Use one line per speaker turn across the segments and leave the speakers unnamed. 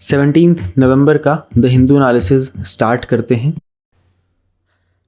17 नवंबर का the Hindu analysis start करते हैं।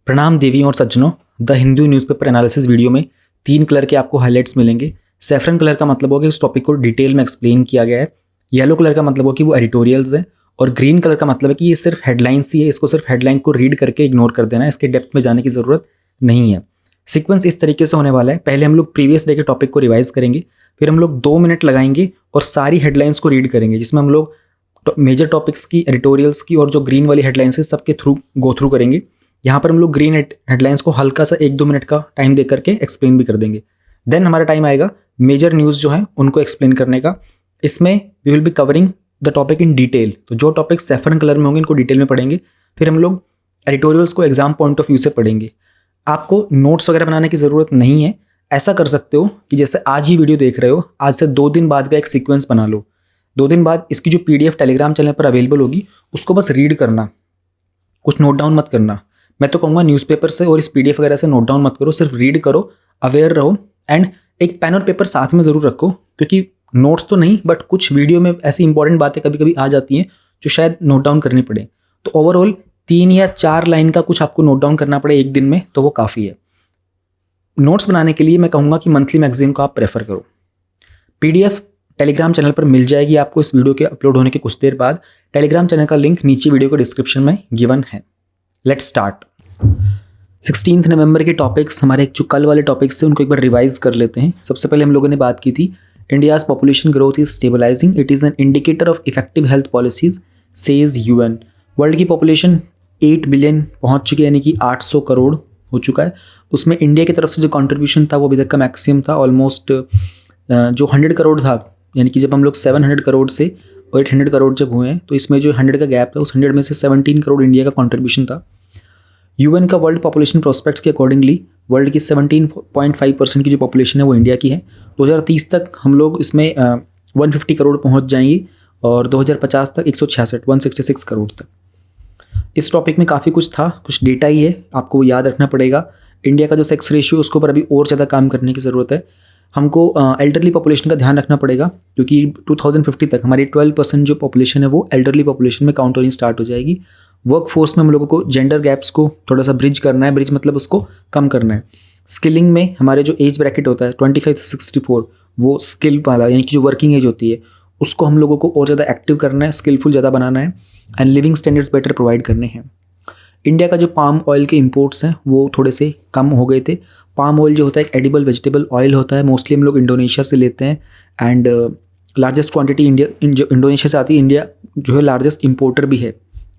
प्रणाम देवियों और सज्जनों, the Hindu newspaper analysis video में 3 कलर के आपको हाइलाइट्स मिलेंगे। सैफरन कलर का मतलब होगा कि उस टॉपिक को डिटेल में एक्सप्लेन किया गया है। येलो कलर का मतलब हो कि वो एडिटोरियल्स हैं और ग्रीन कलर का मतलब है कि ये सिर्फ हेडलाइंस ही है, इसको सिर्फ हेडलाइन को रीड करके इग्नोर कर देना है, इसके डेप्थ में जाने की ज़रूरत नहीं है। सीक्वेंस इस तरीके से होने वाला है, पहले हम लोग प्रीवियस डे के टॉपिक को रिवाइज करेंगे, फिर हम लोग 2 मिनट लगाएंगे और सारी हेडलाइंस को रीड करेंगे, जिसमें हम लोग मेजर टॉपिक्स की, एडिटोरियल्स की और जो ग्रीन वाली हेडलाइंस है सबके थ्रू गो थ्रू करेंगे। यहाँ पर हम लोग ग्रीन हेडलाइंस को हल्का सा 1-2 मिनट का टाइम दे करके एक्सप्लेन भी कर देंगे। देन हमारा टाइम आएगा मेजर न्यूज़ जो है उनको एक्सप्लेन करने का। इसमें we will be covering the topic in detail, तो जो टॉपिक सैफरन कलर में होंगे इनको डिटेल में पढ़ेंगे। फिर हम लोग एडिटोरियल्स को एग्जाम पॉइंट ऑफ व्यू से पढ़ेंगे। आपको नोट्स वगैरह बनाने की ज़रूरत नहीं है। ऐसा कर सकते हो कि जैसे आज ही वीडियो देख रहे हो, आज से 2 दिन बाद का एक सीक्वेंस बना लो। 2 दिन बाद इसकी जो PDF टेलीग्राम चैनल पर अवेलेबल होगी उसको बस रीड करना, कुछ नोट डाउन मत करना। मैं तो कहूँगा न्यूज़पेपर से और इस PDF वगैरह से नोट डाउन मत करो, सिर्फ रीड करो, अवेयर रहो एंड एक पेन और पेपर साथ में ज़रूर रखो, क्योंकि नोट्स तो नहीं बट कुछ वीडियो में ऐसी इंपॉर्टेंट बातें कभी कभी आ जाती हैं जो शायद नोट डाउन करनी पड़े। तो ओवरऑल 3 या 4 लाइन का कुछ आपको नोट डाउन करना पड़े एक दिन में, तो वो काफ़ी है। नोट्स बनाने के लिए मैं कहूँगा कि मंथली मैगजीन को आप प्रेफर करो। PDF टेलीग्राम चैनल पर मिल जाएगी आपको इस वीडियो के अपलोड होने के कुछ देर बाद। टेलीग्राम चैनल का लिंक नीचे वीडियो के डिस्क्रिप्शन में गिवन है। Let's start. 16 नवंबर के टॉपिक्स, हमारे जो कल वाले टॉपिक्स थे उनको एक बार रिवाइज कर लेते हैं। सबसे पहले हम लोगों ने बात की थी India's population growth is stabilising, it is an indicator of effective health policies says UN। World की पॉपुलेशन 8 बिलियन पहुंच चुकी है, यानी कि 800 करोड़ हो चुका है। उसमें इंडिया की तरफ से जो कंट्रीब्यूशन था वो अभी तक का मैक्सिमम था, ऑलमोस्ट जो 100 करोड़ था, यानी कि जब हम लोग 700 करोड़ से 800 करोड़ जब हुए हैं तो इसमें जो 100 का गैप है, उस 100 में से 17 करोड़ इंडिया का कंट्रीब्यूशन था। UN का वर्ल्ड पॉपुलेशन प्रोस्पेक्ट्स के अकॉर्डिंगली वर्ल्ड की 17.5% की जो पॉपुलेशन है वो इंडिया की है। 2030 तक हम लोग इसमें 150 करोड़ पहुंच जाएंगे और 2050 तक 166 करोड़ तक। इस टॉपिक में काफ़ी कुछ था, कुछ डेटा ही है, आपको याद रखना पड़ेगा। इंडिया का जो सेक्स रेशियो उसके ऊपर अभी और ज़्यादा काम करने की ज़रूरत है। हमको एल्डरली पॉपुलेशन का ध्यान रखना पड़ेगा, क्योंकि 2050 तक हमारी 12% जो पॉपुलेशन है वो एल्डरली पॉपुलेशन में काउंट होनी स्टार्ट हो जाएगी। वर्क फोर्स में हम लोगों को जेंडर गैप्स को थोड़ा सा ब्रिज करना है, ब्रिज मतलब उसको कम करना है। स्किलिंग में हमारे जो एज ब्रैकेट होता है 25 से 64, वो स्किल वाला, यानी कि जो वर्किंग एज होती है उसको हम लोगों को और ज़्यादा एक्टिव करना है, स्किलफुल ज़्यादा बनाना है and living standards better provide करने हैं। इंडिया का जो पाम ऑयल के इंपोर्ट्स हैं वो थोड़े से कम हो गए थे। पाम ऑयल जो होता है एक एडिबल वेजिटेबल ऑयल होता है, मोस्टली हम लोग इंडोनेशिया से लेते हैं एंड लार्जेस्ट क्वांटिटी इंडोनेशिया से आती है। इंडिया जो है लार्जेस्ट इंपोर्टर भी है,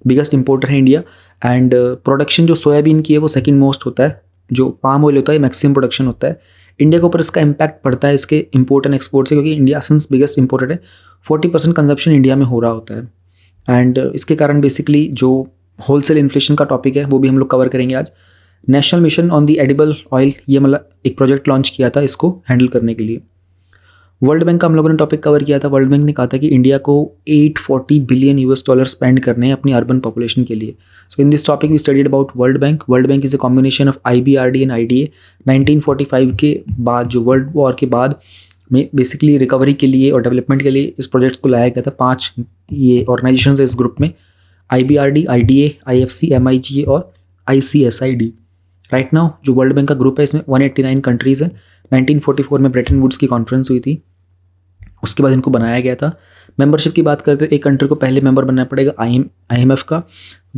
बिगेस्ट इंपोर्टर है इंडिया। एंड प्रोडक्शन जो सोयाबीन की है वो सेकंड मोस्ट होता है, जो पाम ऑयल होता है मैक्सिमम प्रोडक्शन होता है। इंडिया के ऊपर इसका इम्पैक्ट पड़ता है इसके इंपोर्ट एंड एक्सपोर्ट से, क्योंकि इंडिया सिंस बिगेस्ट इंपोर्टर है, 40% कंजप्शन इंडिया में हो रहा होता है। एंड इसके कारण बेसिकली जो होलसेल इन्फ्लेशन का टॉपिक है वो भी हम लोग कवर करेंगे आज। National mission on the edible oil, ये मतलब एक प्रोजेक्ट लॉन्च किया था इसको हैंडल करने के लिए। वर्ल्ड बैंक का हम लोगों ने टॉपिक कवर किया था। वर्ल्ड बैंक ने कहा था कि इंडिया को $840 बिलियन स्पेंड करने हैं अपनी अर्बन पॉपुलेशन के लिए। So in this topic we studied about World Bank. World Bank is a combination of IBRD and IDA। 1945 के बाद, जो वर्ल्ड वॉर के बाद में बेसिकली रिकवरी के लिए और डेवलपमेंट के लिए इस प्रोजेक्ट को लाया गया था। 5 ये ऑर्गेनाइजेशन है इस ग्रुप में, IBRD, IDA, IFC, MIGA और ICSID। राइट नाउ जो वर्ल्ड बैंक का ग्रुप है इसमें 189 कंट्रीज़ हैं। 1944 में ब्रेटन वुड्स की कॉन्फ्रेंस हुई थी, उसके बाद इनको बनाया गया था। मेंबरशिप की बात करते हैं, एक कंट्री को पहले मेंबर बनना पड़ेगा IMF का।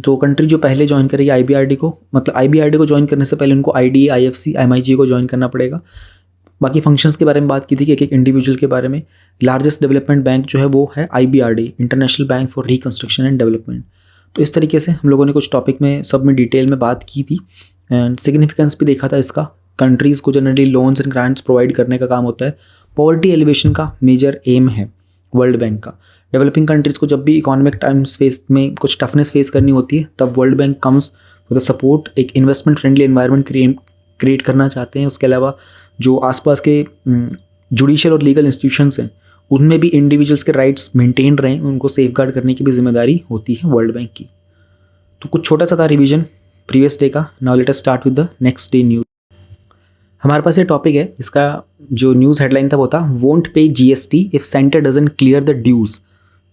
तो कंट्री जो पहले ज्वाइन करेगी IBRD को, मतलब IBRD को ज्वाइन करने से पहले उनको IDA, IFC, MIGA को ज्वाइन करना पड़ेगा। बाकी फंक्शंस के बारे में बात की थी कि एक इंडिविजुअल के बारे में। लार्जेस्ट डेवलपमेंट बैंक जो है वो है IBRD, international bank for reconstruction and development. तो इस तरीके से हम लोगों ने कुछ टॉपिक में सब में डिटेल में बात की थी एंड सिग्निफिकेंस भी देखा था इसका। कंट्रीज़ को generally loans and grants provide करने का काम होता है। पॉवर्टी एलिवेशन का मेजर एम है वर्ल्ड बैंक का। डेवलपिंग कंट्रीज़ को जब भी इकोनॉमिक टाइम्स फेस में कुछ टफनेस फेस करनी होती है तब world bank comes with the support, एक इन्वेस्टमेंट फ्रेंडली एनवायरनमेंट क्रिएट करना चाहते हैं। उसके अलावा जो आसपास के जुडिशियल और लीगल इंस्टीट्यूशंस हैं उनमें भी इंडिविजुअल्स के राइट्स मेंटेन रहें, उनको सेफगार्ड करने की भी जिम्मेदारी होती है वर्ल्ड बैंक की। तो कुछ छोटा सा था रिवीजन प्रीवियस डे का। Now let us start with the next day news. हमारे पास ये टॉपिक है, इसका जो न्यूज़ हेडलाइन था वो था won't pay GST if centre doesn't clear the dues.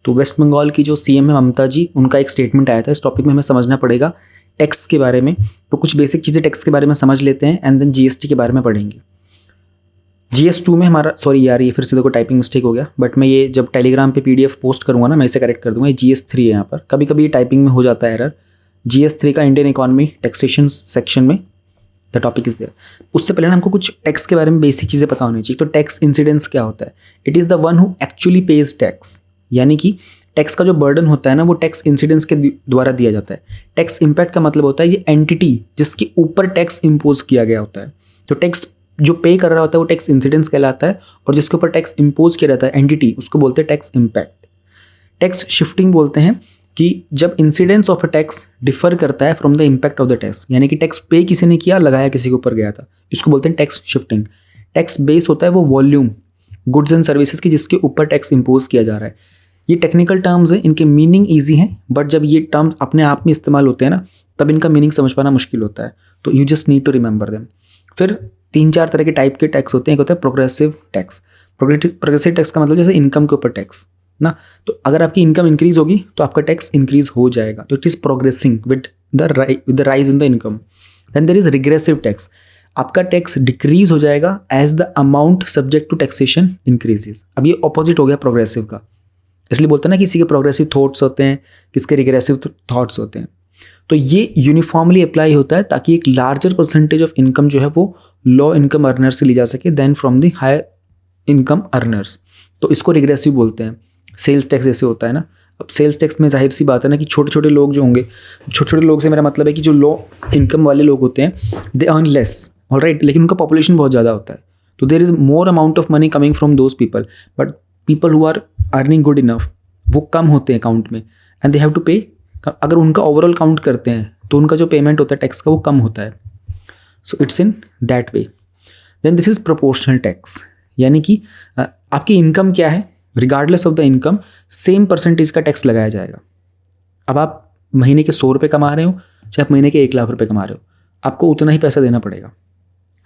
तो वेस्ट बंगाल की जो सीएम है ममता जी, उनका एक स्टेटमेंट आया था, इस टॉपिक में हमें समझना पड़ेगा टैक्स के बारे में। तो कुछ बेसिक चीज़ें टैक्स के बारे में समझ लेते हैं एंड देन जीएसटी के बारे में पढ़ेंगे। GS2 में हमारा, सॉरी यार ये फिर से देखो टाइपिंग मिस्टेक हो गया, बट मैं ये जब टेलीग्राम पे PDF पोस्ट करूँगा ना, मैं इसे करेक्ट कर दूँगा। ये GS3 है यहाँ पर, कभी कभी टाइपिंग में हो जाता है एरर। GS3 का इंडियन इकोनॉमी टैक्सेशन सेक्शन में द टॉपिक इज देयर। उससे पहले ना हमको कुछ टैक्स के बारे में बेसिक चीज़ें पता होनी चाहिए। तो टैक्स इंसिडेंस क्या होता है? It is the one who actually page tax, यानी कि टैक्स का जो बर्डन होता है ना, वो टैक्स इंसिडेंस के द्वारा दिया जाता है। टैक्स इम्पैक्ट का मतलब होता है ये एंटिटी जिसके ऊपर टैक्स इम्पोज किया गया होता है। तो टैक्स जो पे कर रहा होता है वो टैक्स इंसिडेंस कहलाता है, और जिसके ऊपर टैक्स इम्पोज किया जाता है एंटिटी, उसको बोलते हैं टैक्स इम्पैक्ट। टैक्स शिफ्टिंग बोलते हैं कि जब incidence of a tax differ करता है from the impact of the tax, यानी कि टैक्स पे किसी ने किया, लगाया किसी के ऊपर गया था, इसको बोलते हैं टैक्स शिफ्टिंग। टैक्स बेस होता है वो वॉल्यूम गुड्स एंड सर्विसेज की जिसके ऊपर टैक्स इम्पोज किया जा रहा है। ये टेक्निकल टर्म्स हैं, इनके मीनिंग ईजी हैं, बट जब ये टर्म्स अपने आप में इस्तेमाल होते हैं ना, तब इनका मीनिंग समझ पाना मुश्किल होता है। तो you just need to remember them. फिर 3-4 तरह के टाइप के टैक्स होते हैं। एक होता है प्रोग्रेसिव टैक्स। प्रोग्रेसिव टैक्स का मतलब जैसे इनकम के ऊपर टैक्स ना, तो अगर आपकी इनकम इंक्रीज होगी तो आपका टैक्स इंक्रीज हो जाएगा, तो it is progressing with the rise in the income. Then there is regressive tax, आपका टैक्स डिक्रीज हो जाएगा as the amount subject to taxation increases. अब ये ऑपोजिट हो गया प्रोग्रेसिव का, इसलिए बोलते हैं ना किसी के प्रोग्रेसिव थॉट्स होते हैं, किसके रिग्रेसिव थॉट्स होते हैं। तो ये यूनिफॉर्मली अप्लाई होता है ताकि एक लार्जर परसेंटेज ऑफ इनकम जो है वो लो इनकम अर्नर से ली जा सके then from the high income earners. तो इसको रिग्रेसिव बोलते हैं। सेल्स टैक्स जैसे होता है ना, अब सेल्स टैक्स में जाहिर सी बात है ना कि छोटे छोटे लोग जो होंगे, छोटे छोटे लोग से मेरा मतलब है कि जो लो इनकम वाले लोग होते हैं, दे अर्न लेस, ऑलराइट, लेकिन उनका पॉपुलेशन बहुत ज़्यादा होता है, तो there is more amount of money coming from those people, but people who are earning good enough वो कम होते हैं अकाउंट में, एंड दे हैव टू पे। अगर उनका ओवरऑल काउंट करते हैं तो उनका जो पेमेंट होता है टैक्स का वो कम होता है। So it's in that way. Then this is proportional tax, यानी कि आपकी इनकम क्या है, regardless of the income same percentage का टैक्स लगाया जाएगा। अब आप महीने के 100 रुपये कमा रहे हो, चाहे आप महीने के 1 लाख रुपये कमा रहे हो, आपको उतना ही पैसा देना पड़ेगा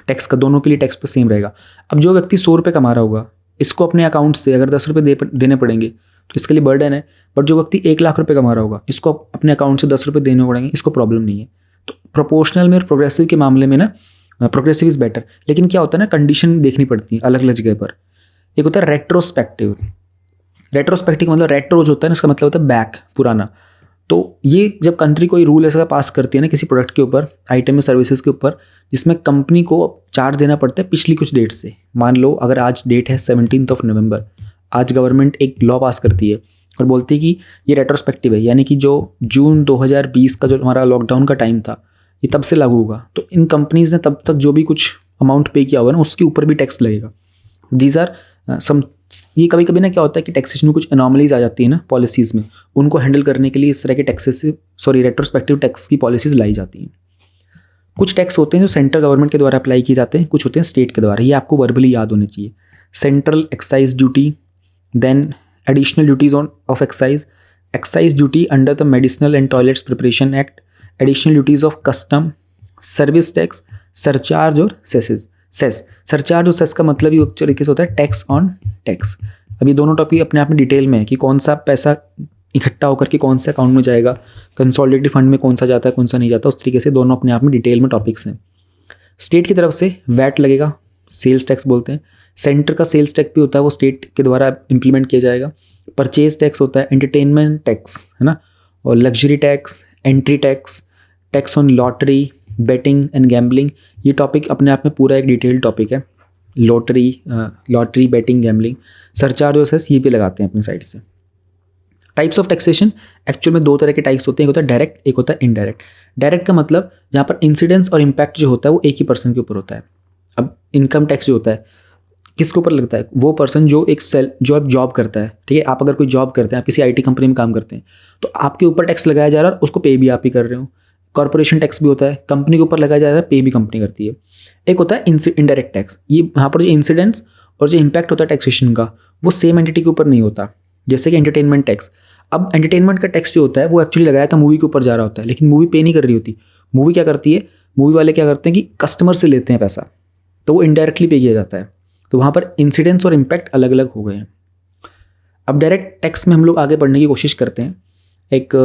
टैक्स का, दोनों के लिए टैक्स पर सेम रहेगा। अब जो व्यक्ति 100 रुपये कमा रहा होगा, इसको अपने अकाउंट से अगर 10 रुपये देने पड़ेंगे तो इसके लिए बर्डन है, बट जो व्यक्ति 1 लाख रुपये कमा रहा होगा, इसको अपने अकाउंट से 10 रुपये देने पड़ेंगे, इसको प्रॉब्लम नहीं है। तो प्रोपोर्शनल में और प्रोग्रेसिव के मामले में ना, प्रोग्रेसिव इज़ बेटर, लेकिन क्या होता है ना, कंडीशन देखनी पड़ती है अलग अलग जगह पर। एक होता है रेट्रोस्पेक्टिव। रेट्रोस्पेक्टिव मतलब रेट्रो जो होता है ना, इसका मतलब होता है बैक, पुराना। तो ये जब कंट्री कोई रूल ऐसा पास करती है ना किसी प्रोडक्ट के ऊपर, आइटम या सर्विसेज के ऊपर, जिसमें कंपनी को चार्ज देना पड़ता है पिछली कुछ डेट से। मान लो अगर आज डेट है 17 नवंबर, आज गवर्नमेंट एक लॉ पास करती है और बोलती है कि ये रेट्रोस्पेक्टिव है, यानी कि जो जून 2020 का जो हमारा लॉकडाउन का टाइम था, ये तब से लागू होगा। तो इन कंपनीज ने तब तक जो भी कुछ अमाउंट पे किया होगा ना, उसके ऊपर भी टैक्स लगेगा। दीज आर सम, ये कभी कभी ना क्या होता है कि टैक्सेशन में कुछ एनॉमलीज आ जाती है ना पॉलिसीज़ में, उनको हैंडल करने के लिए इस तरह के रेट्रोस्पेक्टिव टैक्स की पॉलिसीज लाई जाती हैं। कुछ टैक्स होते हैं जो सेंट्रल गवर्नमेंट के द्वारा अप्लाई किए जाते हैं, कुछ होते हैं स्टेट के द्वारा। ये आपको वर्बली याद होने चाहिए। Central excise duty, then additional duties of excise duty under the medicinal and toilets preparation act, additional duties of custom, service tax, surcharge और सेसेस। सरचार्ज और सेस का मतलब ही तरीके से होता है टैक्स ऑन टैक्स। अब ये दोनों टॉपिक अपने आप में डिटेल में है कि कौन सा पैसा इकट्ठा होकर के कौन से अकाउंट में जाएगा, कंसोलिडेटेड फंड में कौन सा जाता है, कौन सा नहीं जाता, उस तरीके से दोनों अपने आप में डिटेल में टॉपिक्स हैं। स्टेट की तरफ से वैट लगेगा, सेल्स टैक्स बोलते हैं। सेंटर का सेल्स टैक्स भी होता है, वो स्टेट के द्वारा इंप्लीमेंट किया जाएगा। परचेज टैक्स होता है, एंटरटेनमेंट टैक्स है ना, और luxury tax, entry tax, tax on lottery, betting and gambling. ये टॉपिक अपने आप में पूरा एक डिटेल्ड टॉपिक है। लॉटरी बेटिंग गैम्बलिंग, सरचार्ज और सेस ये भी लगाते हैं अपनी साइड से। टाइप्स ऑफ टैक्सेशन एक्चुअल में 2 तरह के टाइप्स होते हैं, एक होता है डायरेक्ट, एक होता है इनडायरेक्ट। डायरेक्ट का मतलब जहाँ पर इंसिडेंस और इम्पैक्ट जो होता है वो एक ही पर्सन के ऊपर होता है। अब इनकम टैक्स जो होता है किसके ऊपर लगता है, वो पर्सन जो एक जॉब करता है, ठीक है। आप अगर कोई जॉब करते हैं, आप किसी IT कंपनी में काम करते हैं, तो आपके ऊपर टैक्स लगाया जा रहा है, उसको पे भी आप ही कर रहे हो। कॉर्पोरेशन टैक्स भी होता है, कंपनी के ऊपर लगाया जा रहा है, पे भी कंपनी करती है। एक होता है इनडायरेक्ट टैक्स, ये यहाँ पर जो इंसिडेंस और जो इम्पैक्ट होता है टैक्सेशन का, वो सेम एंटिटी के ऊपर नहीं होता। जैसे कि एंटरटेनमेंट टैक्स, अब एंटरटेनमेंट का टैक्स जो होता है वो एक्चुअली लगाया था मूवी के ऊपर जा रहा होता है, लेकिन मूवी पे नहीं कर रही होती। मूवी क्या करती है, मूवी वाले क्या करते हैं कि कस्टमर से लेते हैं पैसा, तो वो इनडायरेक्टली पे किया जाता है। तो वहाँ पर इंसिडेंस और इम्पैक्ट अलग अलग हो गए हैं। अब डायरेक्ट टैक्स में हम लोग आगे बढ़ने की कोशिश करते हैं। एक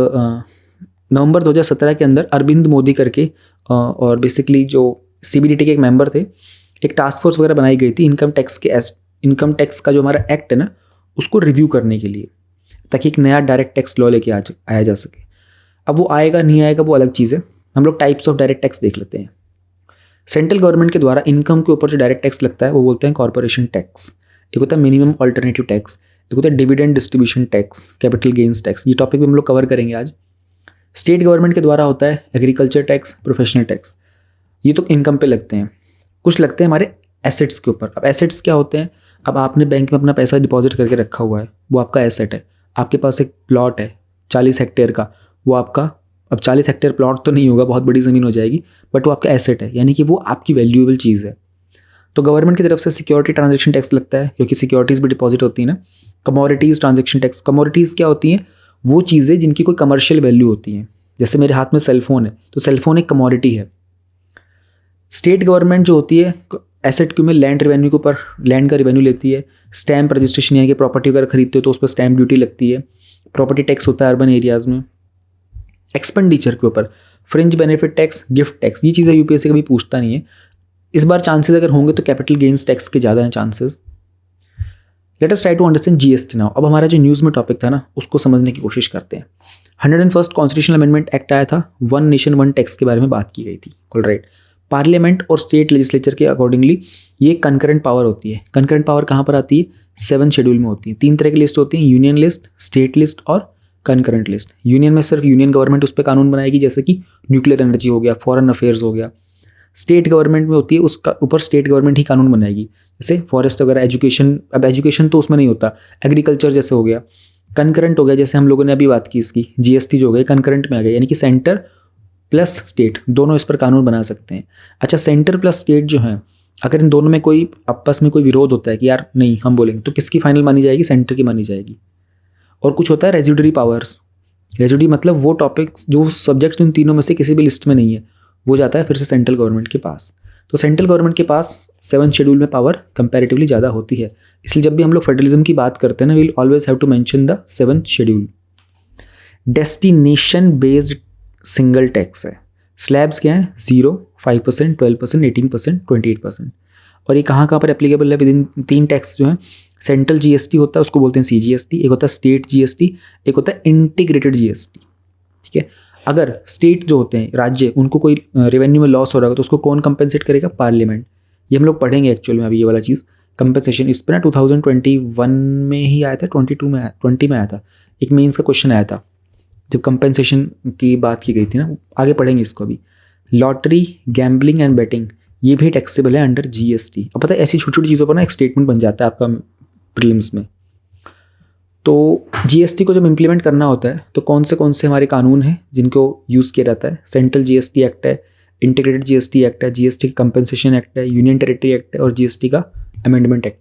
नवंबर 2017 के अंदर अरविंद मोदी करके और बेसिकली जो CBDT के एक मेंबर थे, एक टास्क फोर्स वगैरह बनाई गई थी इनकम टैक्स का जो हमारा एक्ट है ना उसको रिव्यू करने के लिए, ताकि एक नया डायरेक्ट टैक्स लॉ लेके आया जा सके। अब वो आएगा नहीं आएगा वो अलग चीज़ है। हम लोग टाइप्स ऑफ डायरेक्ट टैक्स देख लेते हैं। सेंट्रल गवर्नमेंट के द्वारा इनकम के ऊपर जो डायरेक्ट टैक्स लगता है वो बोलते हैं कॉर्पोरेशन टैक्स। एक होता है मिनिमम ऑल्टरनेटिव टैक्स, एक होता है dividend distribution tax, capital gains tax. ये टॉपिक भी हम लोग कवर करेंगे आज। स्टेट गवर्नमेंट के द्वारा होता है एग्रीकल्चर टैक्स, प्रोफेशनल टैक्स। ये तो इनकम पे लगते हैं। कुछ लगते हैं हमारे एसेट्स के ऊपर। अब एसेट्स क्या होते हैं? अब आपने बैंक में अपना पैसा डिपॉजिट करके रखा हुआ है, वो आपका एसेट है। आपके पास एक प्लॉट है 40 हेक्टेयर का, वो आपका, अब 40 हेक्टेयर प्लॉट तो नहीं होगा, बहुत बड़ी ज़मीन हो जाएगी, बट वो आपका एसेट है, यानी कि वो आपकी वैल्यूएबल चीज़ है। तो गवर्नमेंट की तरफ से सिक्योरिटी ट्रांजैक्शन टैक्स लगता है, क्योंकि सिक्योरिटीज़ भी डिपॉजिट होती है ना। कमोडिटीज़ ट्रांजैक्शन टैक्स, कमोडिटीज़ क्या होती हैं? वो चीज़ें जिनकी कोई कमर्शियल वैल्यू होती हैं। जैसे मेरे हाथ में सेलफोन है, तो सेलफोन एक कमोडिटी है। स्टेट गवर्नमेंट जो होती है एसेट क्यू में लैंड रेवेन्यू के ऊपर लैंड का रेवेन्यू लेती है। स्टैम्प रजिस्ट्रेशन यानी कि प्रॉपर्टी वगैरह खरीदते हो तो उस पर स्टैम्प ड्यूटी लगती है। प्रॉपर्टी टैक्स होता है अर्बन एरियाज़ में। एक्सपेंडिचर के ऊपर fringe benefit tax, gift tax, ये चीज़ें यूपीएससी कभी पूछता नहीं है। इस बार चांसेस अगर होंगे तो कैपिटल गेन्स टैक्स के ज़्यादा हैं chances. Let us try to understand GST now. अब हमारा जो न्यूज़ में टॉपिक था ना उसको समझने की कोशिश करते हैं। 101st कॉन्स्टिट्यूशनल अमेंडमेंट एक्ट आया था, वन नेशन वन टैक्स के बारे में बात की गई थी। ऑलराइट, पार्लियामेंट और स्टेट लेजिस्लेचर के अकॉर्डिंगली ये कंकरेंट पावर होती है। कंकरेंट पावर कहाँ पर आती है? 7 शेड्यूल में होती है। 3 तरह की लिस्ट होती है, यूनियन लिस्ट, स्टेट लिस्ट और कंकरेंट लिस्ट। यूनियन में सिर्फ यूनियन गवर्नमेंट उस पर कानून बनाएगी, जैसे कि न्यूक्लियर एनर्जी हो गया, फॉरेन अफेयर्स हो गया। स्टेट गवर्नमेंट में होती है, उसका ऊपर स्टेट गवर्नमेंट ही कानून बनाएगी, जैसे फॉरेस्ट वगैरह, एजुकेशन। अब एजुकेशन तो उसमें नहीं होता, एग्रीकल्चर जैसे हो गया। कंकरेंट हो गया, जैसे हम लोगों ने अभी बात की इसकी, जीएसटी जो हो गया कंकरेंट में आ गया, यानी कि सेंटर प्लस स्टेट दोनों इस पर कानून बना सकते हैं। अच्छा, सेंटर प्लस स्टेट जो है, अगर इन दोनों में कोई आपस में कोई विरोध होता है कि यार नहीं हम बोलेंगे, तो किसकी फाइनल मानी जाएगी? सेंटर की मानी जाएगी। और कुछ होता है रेजिडरी पावर्स। रेजिडरी मतलब वो टॉपिक्स, जो सब्जेक्ट्स इन तीनों में से किसी भी लिस्ट में नहीं है, वो जाता है फिर से सेंट्रल गवर्नमेंट के पास। तो सेंट्रल गवर्नमेंट के पास 7 शेड्यूल में पावर कंपैरेटिवली ज़्यादा होती है। इसलिए जब भी हम लोग फेडरलिज्म की बात करते हैं ना, we'll always have to mention the 7th schedule. Destination based single tax है। स्लैब्स क्या है? 0, 5%, 12%, 18%, 28%। और ये कहाँ पर एप्लीकेबल है? विद इन 3 टैक्स जो है। सेंट्रल जीएसटी होता है, उसको बोलते हैं CGST, एक होता है स्टेट जीएसटी, एक होता है इंटीग्रेटेड जीएसटी। ठीक है, अगर स्टेट जो होते हैं, राज्य, उनको कोई रेवेन्यू में लॉस हो रहा है तो उसको कौन कंपेंसेट करेगा? पार्लियामेंट। ये हम लोग पढ़ेंगे एक्चुअल में अभी ये वाला चीज़, कंपेंसेशन। इस पर ना 2021 में ही आया था, 20 में आया था, एक मेंस का क्वेश्चन आया था जब कंपेंसेशन की बात की गई थी ना। आगे पढ़ेंगे इसको अभी। लॉटरी, गैम्बलिंग एंड बेटिंग, ये भी टैक्सेबल है अंडर जीएसटी। अब पता है ऐसी छोटी छोटी चीज़ों पर ना एक स्टेटमेंट बन जाता है आपका प्रीलिम्स में। तो जीएसटी को जब इम्प्लीमेंट करना होता है तो कौन से हमारे कानून हैं जिनको यूज़ किया जाता है? सेंट्रल जीएसटी एक्ट है, इंटीग्रेटेड जीएसटी एक्ट है, जीएसटी का कंपनसेशन एक्ट है, यूनियन टेरिटरी एक्ट है और जीएसटी का अमेंडमेंट एक्ट।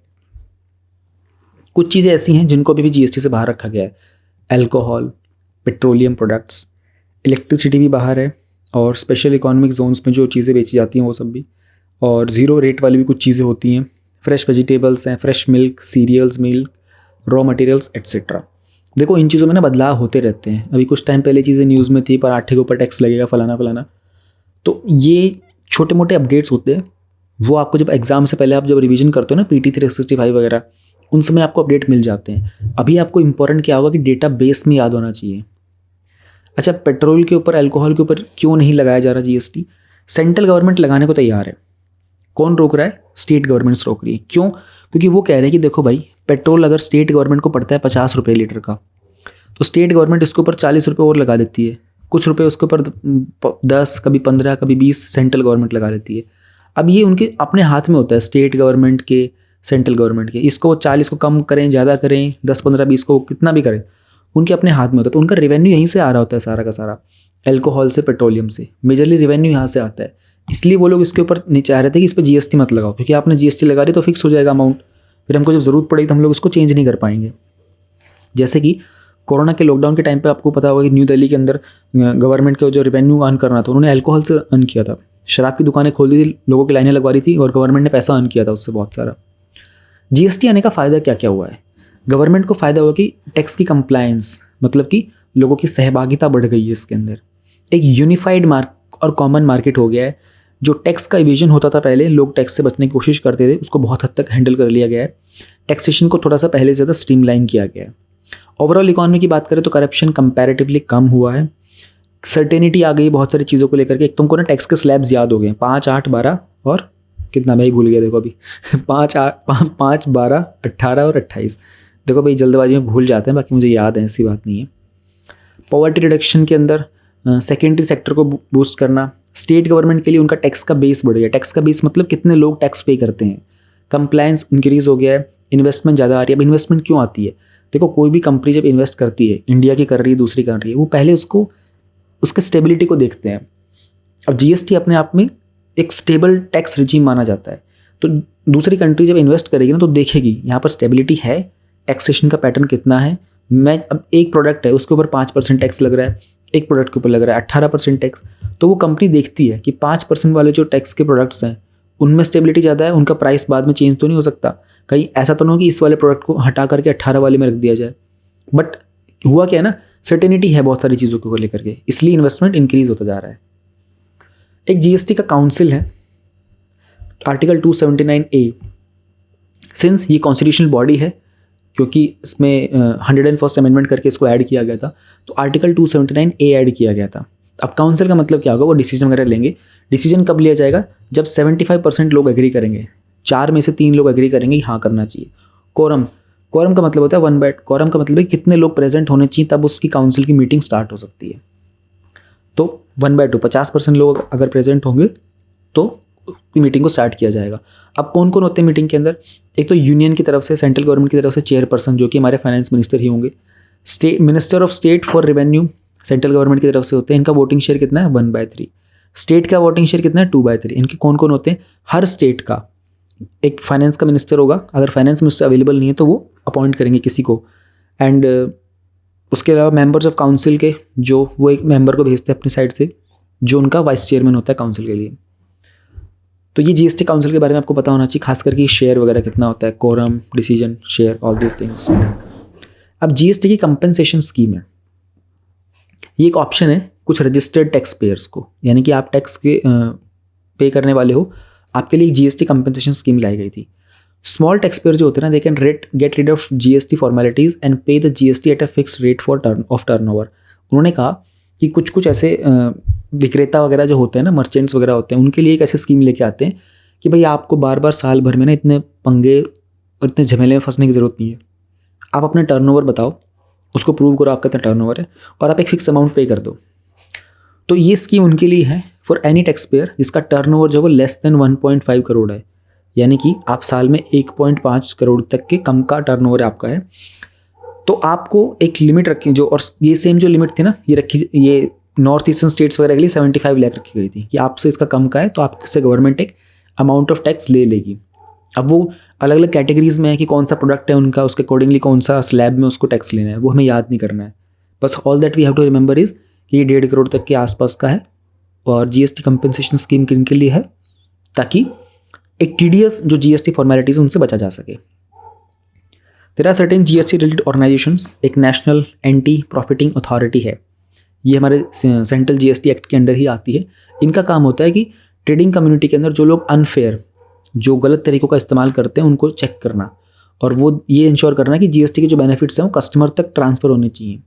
कुछ चीज़ें ऐसी हैं जिनको भी जीएसटी से बाहर रखा गया है। अल्कोहल, पेट्रोलियम प्रोडक्ट्स, इलेक्ट्रिसिटी भी बाहर है, और स्पेशल इकोनॉमिक जोन्स में जो चीज़ें बेची जाती हैं वो सब भी, और ज़ीरो रेट वाली भी कुछ चीज़ें होती हैं। फ्रेश वेजिटेबल्स हैं, fresh milk, cereals, milk, raw materials etcetera. देखो इन चीज़ों में ना बदलाव होते रहते हैं। अभी कुछ टाइम पहले चीज़ें न्यूज़ में थी, पराठे के ऊपर टैक्स लगेगा, फलाना। तो ये छोटे मोटे अपडेट्स होते हैं, वो आपको जब एग्ज़ाम से पहले आप जब रिवीजन करते हो ना, PT 365 वगैरह, उन समय आपको अपडेट मिल जाते हैं। अभी आपको इंपॉर्टेंट क्या होगा कि डेटा बेस में याद होना चाहिए। अच्छा, पेट्रोल के ऊपर, अल्कोहल के ऊपर क्यों नहीं लगाया जा रहा जीएसटी? सेंट्रल गवर्नमेंट लगाने को तैयार है। कौन रोक रहा है? स्टेट गवर्नमेंट्स रोक रही है। क्यों? क्योंकि वो कह रहे हैं कि देखो भाई, पेट्रोल अगर स्टेट गवर्नमेंट को पड़ता है 50 रुपये लीटर का, तो स्टेट गवर्नमेंट इसके ऊपर 40 रुपये और लगा देती है, कुछ रुपये उसके ऊपर 10, कभी 15, कभी 20 सेंट्रल गवर्नमेंट लगा देती है। अब ये उनके अपने हाथ में होता है, स्टेट गवर्नमेंट के, सेंट्रल गवर्नमेंट के। इसको 40 को कम करें, ज़्यादा करें, 10, 15, 20 को कितना भी करें, उनके अपने हाथ में होता है। तो उनका रेवेन्यू यहीं से आ रहा होता है सारा का सारा, अल्कोहल से, पेट्रोलियम से, मेजरली रेवेन्यू यहाँ से आता है। इसलिए वो लोग इसके ऊपर नहीं चाह रहे थे कि इस पर जीएसटी मत लगाओ, क्योंकि आपने जीएसटी लगा दी तो फिक्स हो जाएगा अमाउंट, फिर हमको जब ज़रूरत पड़ेगी तो हम लोग उसको चेंज नहीं कर पाएंगे। जैसे कि कोरोना के लॉकडाउन के टाइम पे आपको पता होगा कि न्यू दिल्ली के अंदर गवर्नमेंट को जो रेवेन्यू अर्न करना था, उन्होंने अल्कोहल से अर्न किया था। शराब की दुकानें खोल दी थी, लोगों की लाइनें लगवा दी थी, और गवर्नमेंट ने पैसा अर्न किया था उससे बहुत सारा। जीएसटी आने का फ़ायदा क्या क्या हुआ है? गवर्नमेंट को फ़ायदा होगा कि टैक्स की कंप्लायंस, मतलब कि लोगों की सहभागिता बढ़ गई है इसके अंदर। एक यूनिफाइड और कॉमन मार्केट हो गया है। जो टैक्स का इवेजन होता था पहले, लोग टैक्स से बचने की कोशिश करते थे, उसको बहुत हद तक हैंडल कर लिया गया है। टैक्सेशन को थोड़ा सा पहले से ज़्यादा स्ट्रीमलाइन किया गया है। ओवरऑल इकॉनमी की बात करें तो करप्शन कंपैरेटिवली कम हुआ है। सर्टेनिटी आ गई बहुत सारी चीज़ों को लेकर के। एक तुमको ना टैक्स के स्लैब्स याद हो गए, 5, 8, 12 और कितना, मैं ही भूल गया देखो अभी 5, 12, 18 और 28। देखो भाई जल्दबाजी में भूल जाते हैं, बाकी मुझे याद है, ऐसी बात नहीं है। पॉवर्टी रिडक्शन के अंदर सेकेंडरी सेक्टर को बूस्ट करना। स्टेट गवर्नमेंट के लिए उनका टैक्स का बेस बढ़ गया। टैक्स का बेस मतलब कितने लोग टैक्स पे करते हैं। कंप्लायंस इंक्रीज हो गया है, इन्वेस्टमेंट ज़्यादा आ रही है। अब इन्वेस्टमेंट क्यों आती है? देखो कोई भी कंपनी जब इन्वेस्ट करती है, इंडिया की कर रही है, दूसरी कर रही है, वो पहले उसके स्टेबिलिटी को देखते हैं। अब जीएसटी अपने आप में एक स्टेबल टैक्स रिजीम माना जाता है। तो दूसरी कंट्री जब इन्वेस्ट करेगी ना तो देखेगी यहाँ पर स्टेबिलिटी है, टैक्सेशन का पैटर्न कितना है। मैं अब एक प्रोडक्ट है उसके ऊपर 5% टैक्स लग रहा है, एक प्रोडक्ट के ऊपर लग रहा है 18% टैक्स, तो वो कंपनी देखती है कि 5% वाले जो टैक्स के प्रोडक्ट्स हैं उनमें स्टेबिलिटी ज़्यादा है, उनका प्राइस बाद में चेंज तो नहीं हो सकता। कहीं ऐसा तो नहीं हो कि इस वाले प्रोडक्ट को हटा करके 18 वाले में रख दिया जाए। बट हुआ क्या है ना, सर्टेनिटी है बहुत सारी चीज़ों को लेकर के, इसलिए इन्वेस्टमेंट इंक्रीज होता जा रहा है। एक जीएसटी का काउंसिल है, आर्टिकल 279A। सिंस ये कॉन्स्टिट्यूशनल बॉडी है, क्योंकि इसमें 101st अमेंडमेंट करके इसको ऐड किया गया था, तो आर्टिकल 279A ऐड किया गया था। अब काउंसिल का मतलब क्या होगा, वो डिसीजन वगैरह लेंगे। डिसीजन कब लिया जाएगा? जब 75% लोग एग्री करेंगे, 4 में से 3 लोग एग्री करेंगे हाँ करना चाहिए। कोरम का मतलब होता है 1/2। कोरम का मतलब है कितने लोग प्रेजेंट होने चाहिए, तब उसकी काउंसिल की मीटिंग स्टार्ट हो सकती है। तो 1/2, 50% लोग अगर प्रेजेंट होंगे तो मीटिंग को स्टार्ट किया जाएगा। अब कौन कौन होते हैं मीटिंग के अंदर? एक तो यूनियन की तरफ से, सेंट्रल गवर्नमेंट की तरफ से चेयरपर्सन, जो कि हमारे फाइनेंस मिनिस्टर ही होंगे। Minister of state for revenue central government की तरफ से होते हैं। इनका वोटिंग शेयर कितना है? 1/3। स्टेट का वोटिंग शेयर कितना है? 2/3। इनके कौन कौन होते हैं? हर स्टेट का एक फाइनेंस का मिनिस्टर होगा। अगर फाइनेंस मिनिस्टर अवेलेबल नहीं है तो वो अपॉइंट करेंगे किसी को। एंड उसके अलावा मेंबर्स ऑफ काउंसिल के, जो वो एक मेंबर को भेजते हैं अपनी साइड से, जो उनका वाइस चेयरमैन होता है काउंसिल के लिए। तो ये जीएसटी काउंसिल के बारे में आपको पता होना चाहिए, खास करके शेयर वगैरह कितना होता है, quorum, decision, share, all this things. अब जीएसटी की कंपनसेशन स्कीम है, ये एक ऑप्शन है कुछ रजिस्टर्ड टैक्स पेयर्स को, यानी कि आप टैक्स के पे करने वाले हो, आपके लिए जीएसटी कंपनसेशन स्कीम लाई गई थी। स्मॉल टैक्स पेयर जो होते हैं ना, they can get rid of GST formalities and pay the GST at a fix rate for turnover. उन्होंने कहा कि कुछ ऐसे विक्रेता वगैरह जो होते हैं ना, मर्चेंट्स वगैरह होते हैं, उनके लिए एक ऐसी स्कीम लेके आते हैं कि भाई आपको बार बार साल भर में ना इतने पंगे और इतने झमेले में फंसने की ज़रूरत नहीं है। आप अपना टर्नओवर बताओ, उसको प्रूव करो आपका इतना टर्नओवर है, और आप एक फिक्स अमाउंट पे कर दो। तो ये स्कीम उनके लिए है फॉर एनी टैक्स पेयर जिसका टर्नओवर जो है लेस देन 1.5 करोड़ है, यानी कि आप साल में 1.5 करोड़ तक के कम का टर्नओवर आपका है। तो आपको एक लिमिट रखी जो, और ये सेम जो लिमिट थी ना, ये नॉर्थ ईस्टर्न स्टेट्स वगैरह के लिए 75 लाख रखी गई थी कि आपसे इसका कम का है तो आपसे गवर्नमेंट एक अमाउंट ऑफ टैक्स ले लेगी। अब वो अलग अलग कैटेगरीज में है कि कौन सा प्रोडक्ट है उनका, उसके अकॉर्डिंगली कौन सा स्लैब में उसको टैक्स लेना है, वो हमें याद नहीं करना है। बस all that we have to remember is कि ये 1.5 करोड़ तक के आसपास का है, और जीएसटी कंपनसेशन स्कीम किन के लिए है, ताकि एक टीडीएस जो जीएसटी फॉर्मेलिटीज उनसे बचा जा सके। There are certain GST related organisations. एक नेशनल एंटी प्रॉफिटिंग अथॉरिटी है, ये हमारे सेंट्रल जीएसटी एक्ट के अंडर ही आती है। इनका काम होता है कि ट्रेडिंग कम्युनिटी के अंदर जो लोग अनफेयर, जो गलत तरीकों का इस्तेमाल करते हैं, उनको चेक करना, और वो ये इंश्योर करना कि जीएसटी के जो बेनिफिट्स हैं वो कस्टमर तक ट्रांसफ़र होने चाहिए।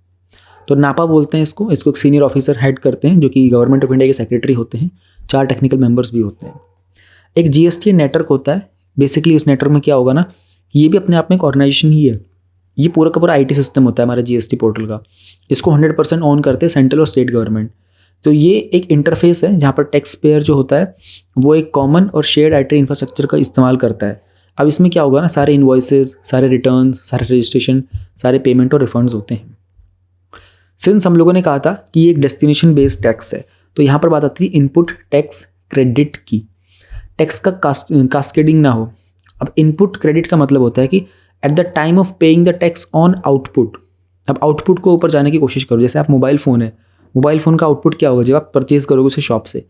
तो नापा बोलते हैं इसको एक सीनियर ऑफिसर हेड करते हैं, जो कि गवर्नमेंट ऑफ इंडिया के सेक्रेटरी होते हैं, 4 टेक्निकल मेंबर्स भी होते हैं। एक जीएसटी नेटवर्क होता है। बेसिकली इस नेटवर्क में क्या होगा ना, ये भी अपने आप में एक ऑर्गेनाइजेशन ही है। ये पूरा का पूरा आईटी सिस्टम होता है हमारा जीएसटी पोर्टल का। इसको 100% ऑन करते हैं सेंट्रल और स्टेट गवर्नमेंट। तो ये एक इंटरफेस है जहाँ पर टैक्स पेयर जो होता है वो एक कॉमन और शेयर्ड आईटी इंफ्रास्ट्रक्चर का इस्तेमाल करता है। अब इसमें क्या होगा ना, सारे इन्वॉइसेस, सारे रिटर्न्स, सारे रजिस्ट्रेशन, सारे पेमेंट और रिफंड्स होते हैं। सिंस हम लोगों ने कहा था कि ये एक डेस्टिनेशन बेस्ड टैक्स है, तो यहाँ पर बात आती है इनपुट टैक्स क्रेडिट की। टैक्स का कास्केडिंग ना हो। अब इनपुट क्रेडिट का मतलब होता है कि at the time of paying the tax on output. अब आउटपुट को ऊपर जाने की कोशिश करो। जैसे आप मोबाइल फ़ोन है, मोबाइल फ़ोन का आउटपुट क्या होगा जब आप परचेज करोगे उसे शॉप से?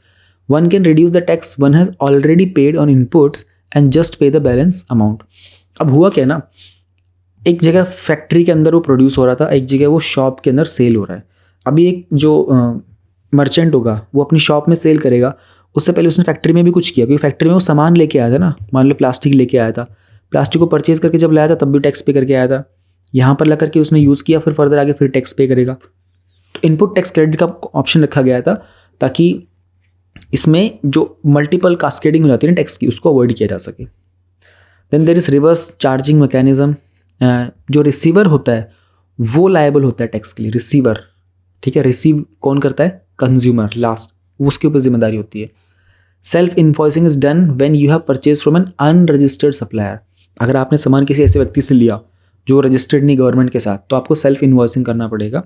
One can reduce the tax one has already paid on inputs and just पे द बैलेंस अमाउंट। अब हुआ क्या ना, एक जगह फैक्ट्री के अंदर वो प्रोड्यूस हो रहा था, एक जगह वो शॉप के अंदर सेल हो रहा है। अभी एक जो मर्चेंट होगा वो अपनी शॉप में सेल करेगा, उससे पहले उसने फैक्ट्री में भी कुछ किया, क्योंकि फैक्ट्री में वो सामान लेके आया था ना। मान लो प्लास्टिक लेके आया था, प्लास्टिक को परचेज करके जब लाया था तब भी टैक्स पे करके आया था। यहाँ पर ला करके उसने यूज़ किया, फिर फर्दर आगे फिर टैक्स पे करेगा। तो इनपुट टैक्स क्रेडिट का ऑप्शन रखा गया था ताकि इसमें जो मल्टीपल कास्केडिंग हो जाती है ना टैक्स की, उसको अवॉइड किया जा सके। Then there is reverse charging mechanism. जो रिसीवर होता है वो लायबल होता है टैक्स के लिए, रिसीवर, ठीक है। रिसीव कौन करता है? कंज्यूमर, लास्ट, उसके ऊपर जिम्मेदारी होती है। Self invoicing is done when you have purchase from N unregistered supplier. अगर आपने सामान किसी ऐसे व्यक्ति से लिया जो रजिस्टर्ड नहीं गवर्नमेंट के साथ, तो आपको सेल्फ इन्वॉइसिंग करना पड़ेगा,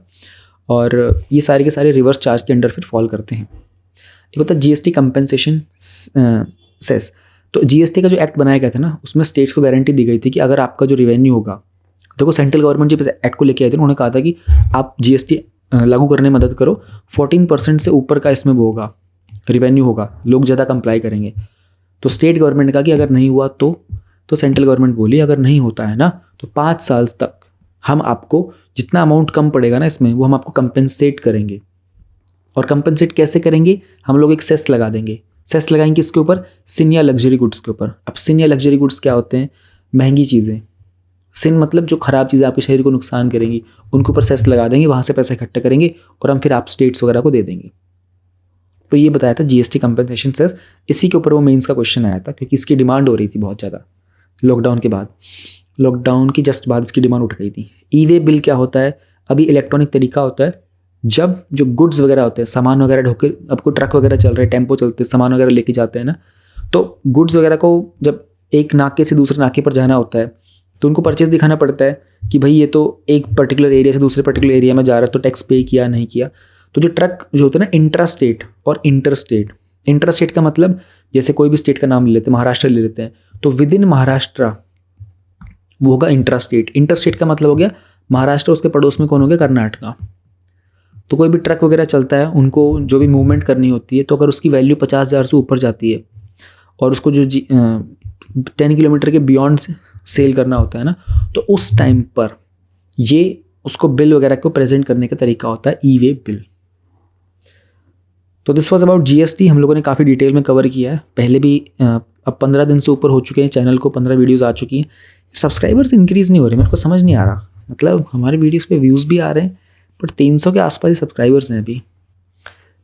और ये सारे के सारे रिवर्स चार्ज के अंडर फिर फॉल करते हैं। एक होता है जीएसटी कंपेंसेशन सेस। तो जीएसटी का जो एक्ट बनाया गया था ना, उसमें स्टेट्स को गारंटी दी गई थी कि अगर आपका जो रेवेन्यू होगा, देखो सेंट्रल गवर्नमेंट जब एक्ट को लेके आए थे उन्होंने कहा था कि आप जीएसटी लागू करने में मदद करो, 14% से ऊपर का इसमें वो होगा, रेवेन्यू होगा, लोग ज़्यादा कंप्लाई करेंगे। तो स्टेट गवर्नमेंट ने कहा कि अगर नहीं हुआ तो सेंट्रल गवर्नमेंट बोली अगर नहीं होता है ना तो 5 साल तक हम आपको जितना अमाउंट कम पड़ेगा ना इसमें, वो हम आपको कंपेंसेट करेंगे। और कंपेंसेट कैसे करेंगे? हम लोग एक सेस लगा देंगे। सेस लगाएंगे इसके ऊपर, सिन या लग्जरी गुड्स के ऊपर। अब सिन या लग्जरी गुड्स क्या होते हैं? महंगी चीज़ें। सिन मतलब जो ख़राब चीज़ें आपके शरीर को नुकसान करेंगी, उनके ऊपर सेस लगा देंगे, वहाँ से पैसा इकट्ठा करेंगे और हम फिर आप स्टेट्स वगैरह को दे देंगे। तो ये बताया था जीएसटी कंपेंसेशन सेस। इसी के ऊपर वो मेंस का क्वेश्चन आया था, क्योंकि इसकी डिमांड हो रही थी बहुत ज़्यादा लॉकडाउन के बाद। लॉकडाउन की जस्ट बाद इसकी डिमांड उठ गई थी। ई वे बिल क्या होता है? अभी इलेक्ट्रॉनिक तरीका होता है, जब जो गुड्स वगैरह होते हैं, सामान वगैरह ढोके, आपको ट्रक वगैरह चल रहे हैं, टेम्पो चलते हैं, सामान वगैरह लेके जाते हैं ना, तो गुड्स वगैरह को जब एक नाके से दूसरे नाके पर जाना होता है तो उनको परचेज दिखाना पड़ता है कि भाई ये तो एक पर्टिकुलर एरिया से दूसरे पर्टिकुलर एरिया में जा रहा है, तो टैक्स पे किया नहीं किया। तो जो ट्रक जो होते हैं ना, इंट्रा स्टेट और इंटर स्टेट। इंटर स्टेट का मतलब जैसे कोई भी स्टेट का नाम ले लेते हैं, महाराष्ट्र ले लेते हैं, तो विद इन महाराष्ट्र वो होगा इंट्रा स्टेट। इंटर स्टेट का मतलब हो गया महाराष्ट्र, उसके पड़ोस में कौन हो गया? कर्नाटका। तो कोई भी ट्रक वगैरह चलता है, उनको जो भी मूवमेंट करनी होती है, तो अगर उसकी वैल्यू 50,000 से ऊपर जाती है और उसको जो 10 किलोमीटर के बियॉन्ड सेल करना होता है ना, तो उस टाइम पर ये उसको बिल वगैरह को प्रेजेंट करने का तरीका होता है ई वे बिल। तो दिस वाज अबाउट जीएसटी। हम लोगों ने काफ़ी डिटेल में कवर किया है पहले भी। अब 15 दिन से ऊपर हो चुके हैं, चैनल को 15 वीडियोज़ आ चुकी हैं। सब्सक्राइबर्स इंक्रीज़ नहीं हो रहे, मेरे को समझ नहीं आ रहा। मतलब हमारे वीडियोज़ पे व्यूज़ भी आ रहे हैं, बट 300 के आसपास ही सब्सक्राइबर्स हैं अभी।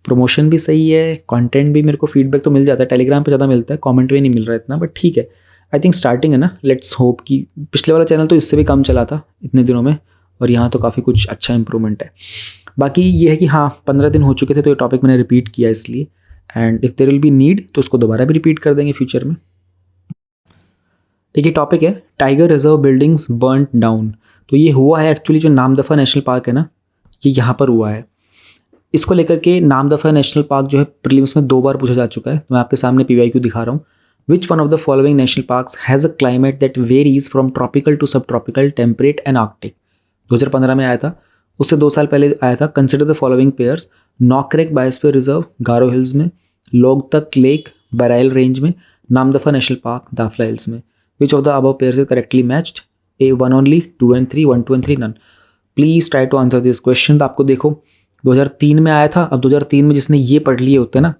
प्रमोशन भी सही है, कंटेंट भी, मेरे को फीडबैक तो मिल जाता है, टेलीग्राम पे ज़्यादा मिलता है, कमेंट में नहीं मिल रहा है इतना, बट ठीक है। आई थिंक स्टार्टिंग है ना, लेट्स होप कि पिछले वाला चैनल तो इससे भी कम चला था इतने दिनों में, और यहाँ तो काफ़ी कुछ अच्छा इंप्रूवमेंट है। बाकी ये है कि हाँ, 15 दिन हो चुके थे तो ये टॉपिक मैंने रिपीट किया इसलिए, and if there will be need तो उसको दोबारा भी रिपीट कर देंगे फ्यूचर में। एक ये टॉपिक है, tiger reserve buildings burn down. तो ये हुआ है एक्चुअली, जो नामदफा नेशनल पार्क है ना, ये यहाँ पर हुआ है। इसको लेकर के नामदफा नेशनल पार्क जो है प्रीलिम्स में 2 बार पूछा जा चुका है। तो मैं आपके सामने PYQ दिखा रहा हूँ। Which one of the following national parks has a climate that varies from tropical to sub tropical, temperate and arctic. 2015 में आया था, उससे 2 साल पहले आया था। Consider the following pairs, Nokrek Biosphere Reserve Garo Hills में, लोकतक लेक बराइल रेंज में, Namdapha National Park Dafla Hills में। Which of the above pairs is correctly matched? A 1 only, 2 and 3, 1 2 and 3 none. Please try to answer this question. तो आपको देखो 2003 में आया था, अब 2003 में जिसने ये पढ़ लिए होते ना,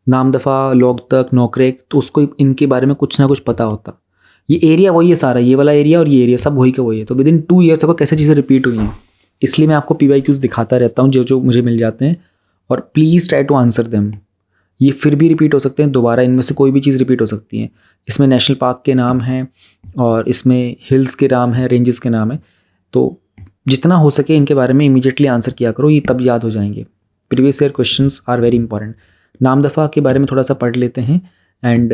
नामदफा, लोकतक, नॉकरेक, तो उसको इनके बारे में कुछ ना कुछ पता होता। ये एरिया वही है सारा, ये वाला एरिया और ये एरिया सब वही का वही है। तो विद इन 2 ईयर्स देखो कैसे चीज़ें रिपीट हुई हैं। इसलिए मैं आपको PYQs दिखाता रहता हूँ जो जो मुझे मिल जाते हैं, और please try to answer them. ये फिर भी रिपीट हो सकते हैं दोबारा, इनमें से कोई भी चीज़ रिपीट हो सकती है। इसमें नेशनल पार्क के नाम हैं और इसमें हिल्स के नाम हैं, रेंजेस के नाम हैं। तो जितना हो सके इनके बारे में इमीडिएटली आंसर किया करो, ये तब याद हो जाएंगे। Previous year questions are very important. Namdapha के बारे में थोड़ा सा पढ़ लेते हैं। एंड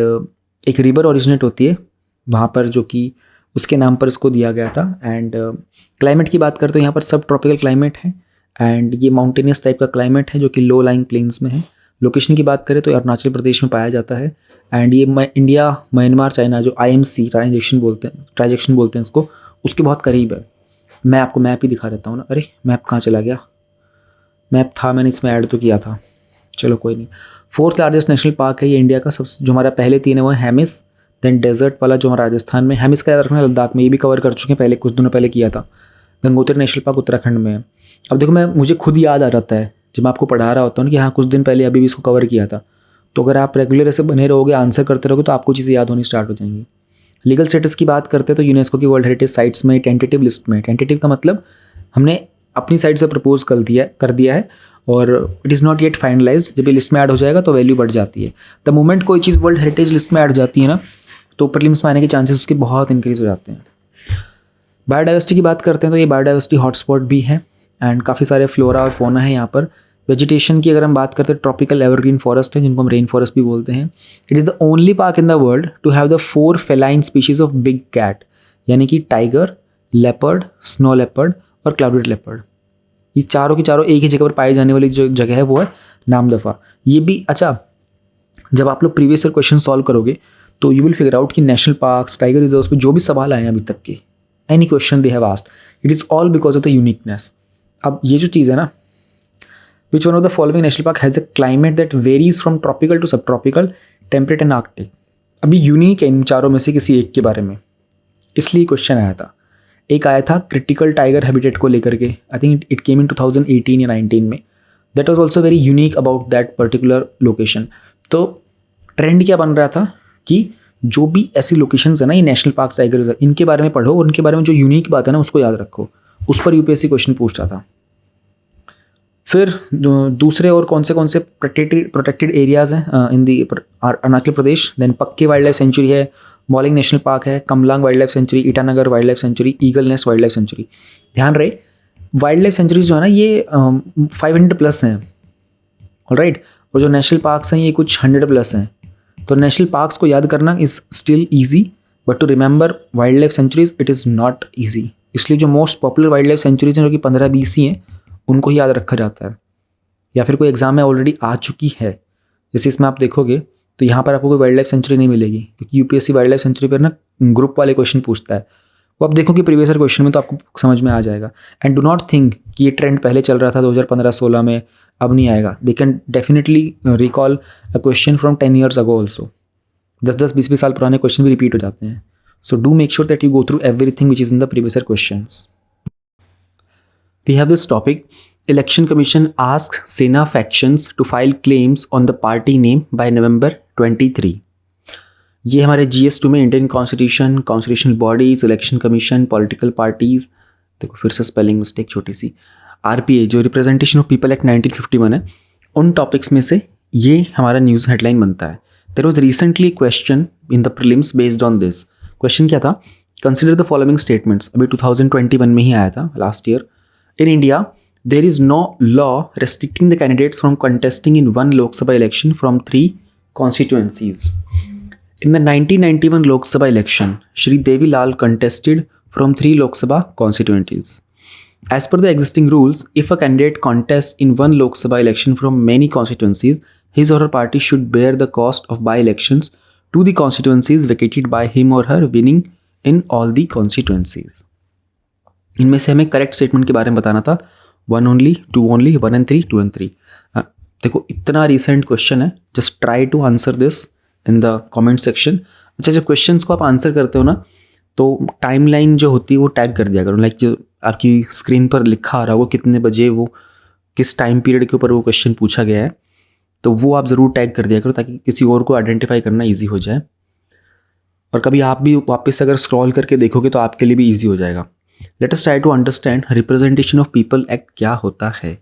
एक रिवर ओरिजिनेट होती है वहाँ पर, जो कि उसके नाम पर इसको दिया गया था। एंड क्लाइमेट की बात करते तो यहाँ पर सब ट्रॉपिकल क्लाइमेट है, एंड ये माउंटेनियस टाइप का क्लाइमेट है जो कि लो लाइंग प्लेन्स में है। लोकेशन की बात करें तो अरुणाचल प्रदेश में पाया जाता है। एंड ये इंडिया, म्यांमार, चाइना जो IMC ट्रांजैक्शन बोलते हैं इसको, उसके बहुत करीब है। मैं आपको मैप ही दिखा देता हूँ ना। अरे मैप कहाँ चला गया? मैप था, मैंने इसमें ऐड तो किया था, चलो कोई नहीं। 4th लार्जेस्ट नेशनल पार्क है ये इंडिया का। सब जो हमारा पहले 3 है वो है हेमिस, देन डेजर्ट वाला जो हमारा राजस्थान में, हम इसका याद रखना लद्दाख में, ये भी कवर कर चुके हैं पहले, कुछ दिनों पहले किया था। गंगोत्री नेशनल पार्क उत्तराखंड में है। अब देखो मुझे खुद याद आ जाता है जब मैं आपको पढ़ा रहा होता हूँ कि हाँ कुछ दिन पहले अभी भी इसको कवर किया था। तो अगर आप रेगुलर ऐसे बने रहोगे, आंसर करते रहोगे, तो आपको चीज़ें याद होनी स्टार्ट हो जाएंगी। लीगल स्टेटस की बात करते हैं तो यूनेस्को की वर्ल्ड हेरिटेज साइट्स में टेंटेटिव लिस्ट में, टेंटेटिव का मतलब हमने अपनी साइड से प्रपोज कर दिया है और it is not yet finalise. जब ये लिस्ट में ऐड हो जाएगा तो वैल्यू बढ़ जाती है। द मोमेंट कोई चीज़ वर्ल्ड हेरिटेज लिस्ट में ऐड हो जाती है ना, तो प्रीलिम्स में आने के चांसेस उसके बहुत इंक्रीज हो जाते हैं। बायोडाइवर्सिटी की बात करते हैं तो ये बायोडाइवर्सिटी हॉटस्पॉट भी है एंड काफ़ी सारे फ्लोरा और फोना है यहाँ पर। वेजिटेशन की अगर हम बात करते हैं, ट्रॉपिकल एवरग्रीन फॉरेस्ट है जिनको हम रेन फॉरेस्ट भी बोलते हैं। It is the only park in the world to have the 4 feline species of big cat, यानी कि टाइगर, लेपर्ड, स्नो लेपर्ड और क्लाउडेड लेपर्ड। ये चारों की चारों एक ही जगह पर पाई जाने वाली जो जगह है वो है नामदफा। ये भी अच्छा, जब आप लोग प्रीवियस ईयर क्वेश्चन सॉल्व करोगे तो यू विल फिगर आउट कि नेशनल पार्क्स, टाइगर रिजर्व्स पे जो भी सवाल आए हैं अभी तक के, any question they have asked, it is all because of the uniqueness. अब ये जो चीज़ है ना, which one of the following national park has a climate that varies from tropical to sub tropical, temperate and arctic. अभी unique है इन चारों में से किसी एक के बारे में, इसलिए क्वेश्चन आया था। एक आया था क्रिटिकल टाइगर हैबिटेट को लेकर के, आई थिंक इट केम इन 2018 या 19 में। That was also very unique about that particular location. तो ट्रेंड क्या बन रहा था कि जो भी ऐसी लोकेशंस है ना, ये नेशनल पार्क, टाइगर रिजर्व, इनके बारे में पढ़ो और उनके बारे में जो यूनिक बात है ना उसको याद रखो। उस पर यूपीएससी क्वेश्चन पूछता था। फिर दूसरे और कौन से प्रोटेक्टेड एरियाज़ हैं इन दी अरुणाचल प्रदेश। देन पक्के वाइल्ड लाइफ सेंचुरी है, मॉलिंग नेशनल पार्क है, Kamalang wild life sanctuary, Itanagar wild life sanctuary, eagle nest wild life sanctuary. ध्यान रहे वाइल्ड लाइफ सेंचुरीज जो है ना ये 500+ हैं, ऑलराइट, और जो नेशनल पार्क्स हैं ये कुछ 100+ हैं। तो नेशनल पार्क्स को याद करना is still easy, but to remember wild life sanctuaries it is not easy. इसलिए जो most popular wild life sanctuaries हैं जो कि 15-20 ही हैं, उनको ही याद रखा जाता है। या फिर कोई एग्जाम में ऑलरेडी आ चुकी है, जैसे इसमें आप देखोगे तो यहाँ पर आपको कोई वाइल्ड लाइफ सेंचुरी नहीं मिलेगी, क्योंकि यूपीएससी वाइल्ड लाइफ सेंचुरी पर ना ग्रुप वाले क्वेश्चन पूछता है। वो आप देखो कि प्रीवियस ईयर क्वेश्चन में तो आपको समझ में आ जाएगा। एंड डू नॉट थिंक कि ये ट्रेंड पहले चल रहा था 2015-16 में, अब नहीं आएगा। They can definitely recall a question from 10 years ago also. 10-10, 20-20 साल पुराने क्वेश्चन भी रिपीट हो जाते हैं। So do make sure that you go through everything which is in the previous year questions. We have this topic, Election Commission asks Sena factions to file claims on the party name by November 23। ये हमारे GS2 में Indian constitution, constitutional bodies, election commission, political parties, देखो फिर से spelling mistake छोटी सी, RPA जो representation of people act 1951 है, उन टॉपिक्स में से ये हमारा न्यूज़ हेडलाइन बनता है। There was recently question in the prelims based on this. Question क्या था, कंसिडर द फॉलोइंग स्टेटमेंट्स। अभी 2021 में ही आया था, last year. In India there is no law restricting the candidates from contesting in one Lok Sabha election from 3 constituencies. In the 1991 Lok Sabha election, Shri Devi Lal contested from 3 Lok Sabha constituencies. As per the existing rules, if a candidate contests in one Lok Sabha election from many constituencies, his or her party should bear the cost of by-elections to the constituencies vacated by him or her winning in all the constituencies. इनमें से हमें correct statement के बारे में बताना था। 1 only, 2 only, 1 and 3, 2 and 3। देखो इतना रिसेंट क्वेश्चन है, just try to answer this in the comment section. अच्छा, जब क्वेश्चंस को आप आंसर करते हो ना तो टाइमलाइन जो होती है वो टैग कर दिया करो, लाइक जो आपकी स्क्रीन पर लिखा आ रहा होगा कितने बजे, वो किस टाइम पीरियड के ऊपर वो क्वेश्चन पूछा गया है, तो वो आप ज़रूर टैग कर दिया करो ताकि किसी और को आइडेंटिफाई करना ईजी हो जाए। और कभी आप भी वापस अगर स्क्रॉल करके देखोगे तो आपके लिए भी ईजी हो जाएगा। Let us try to understand representation of people act क्या होता है।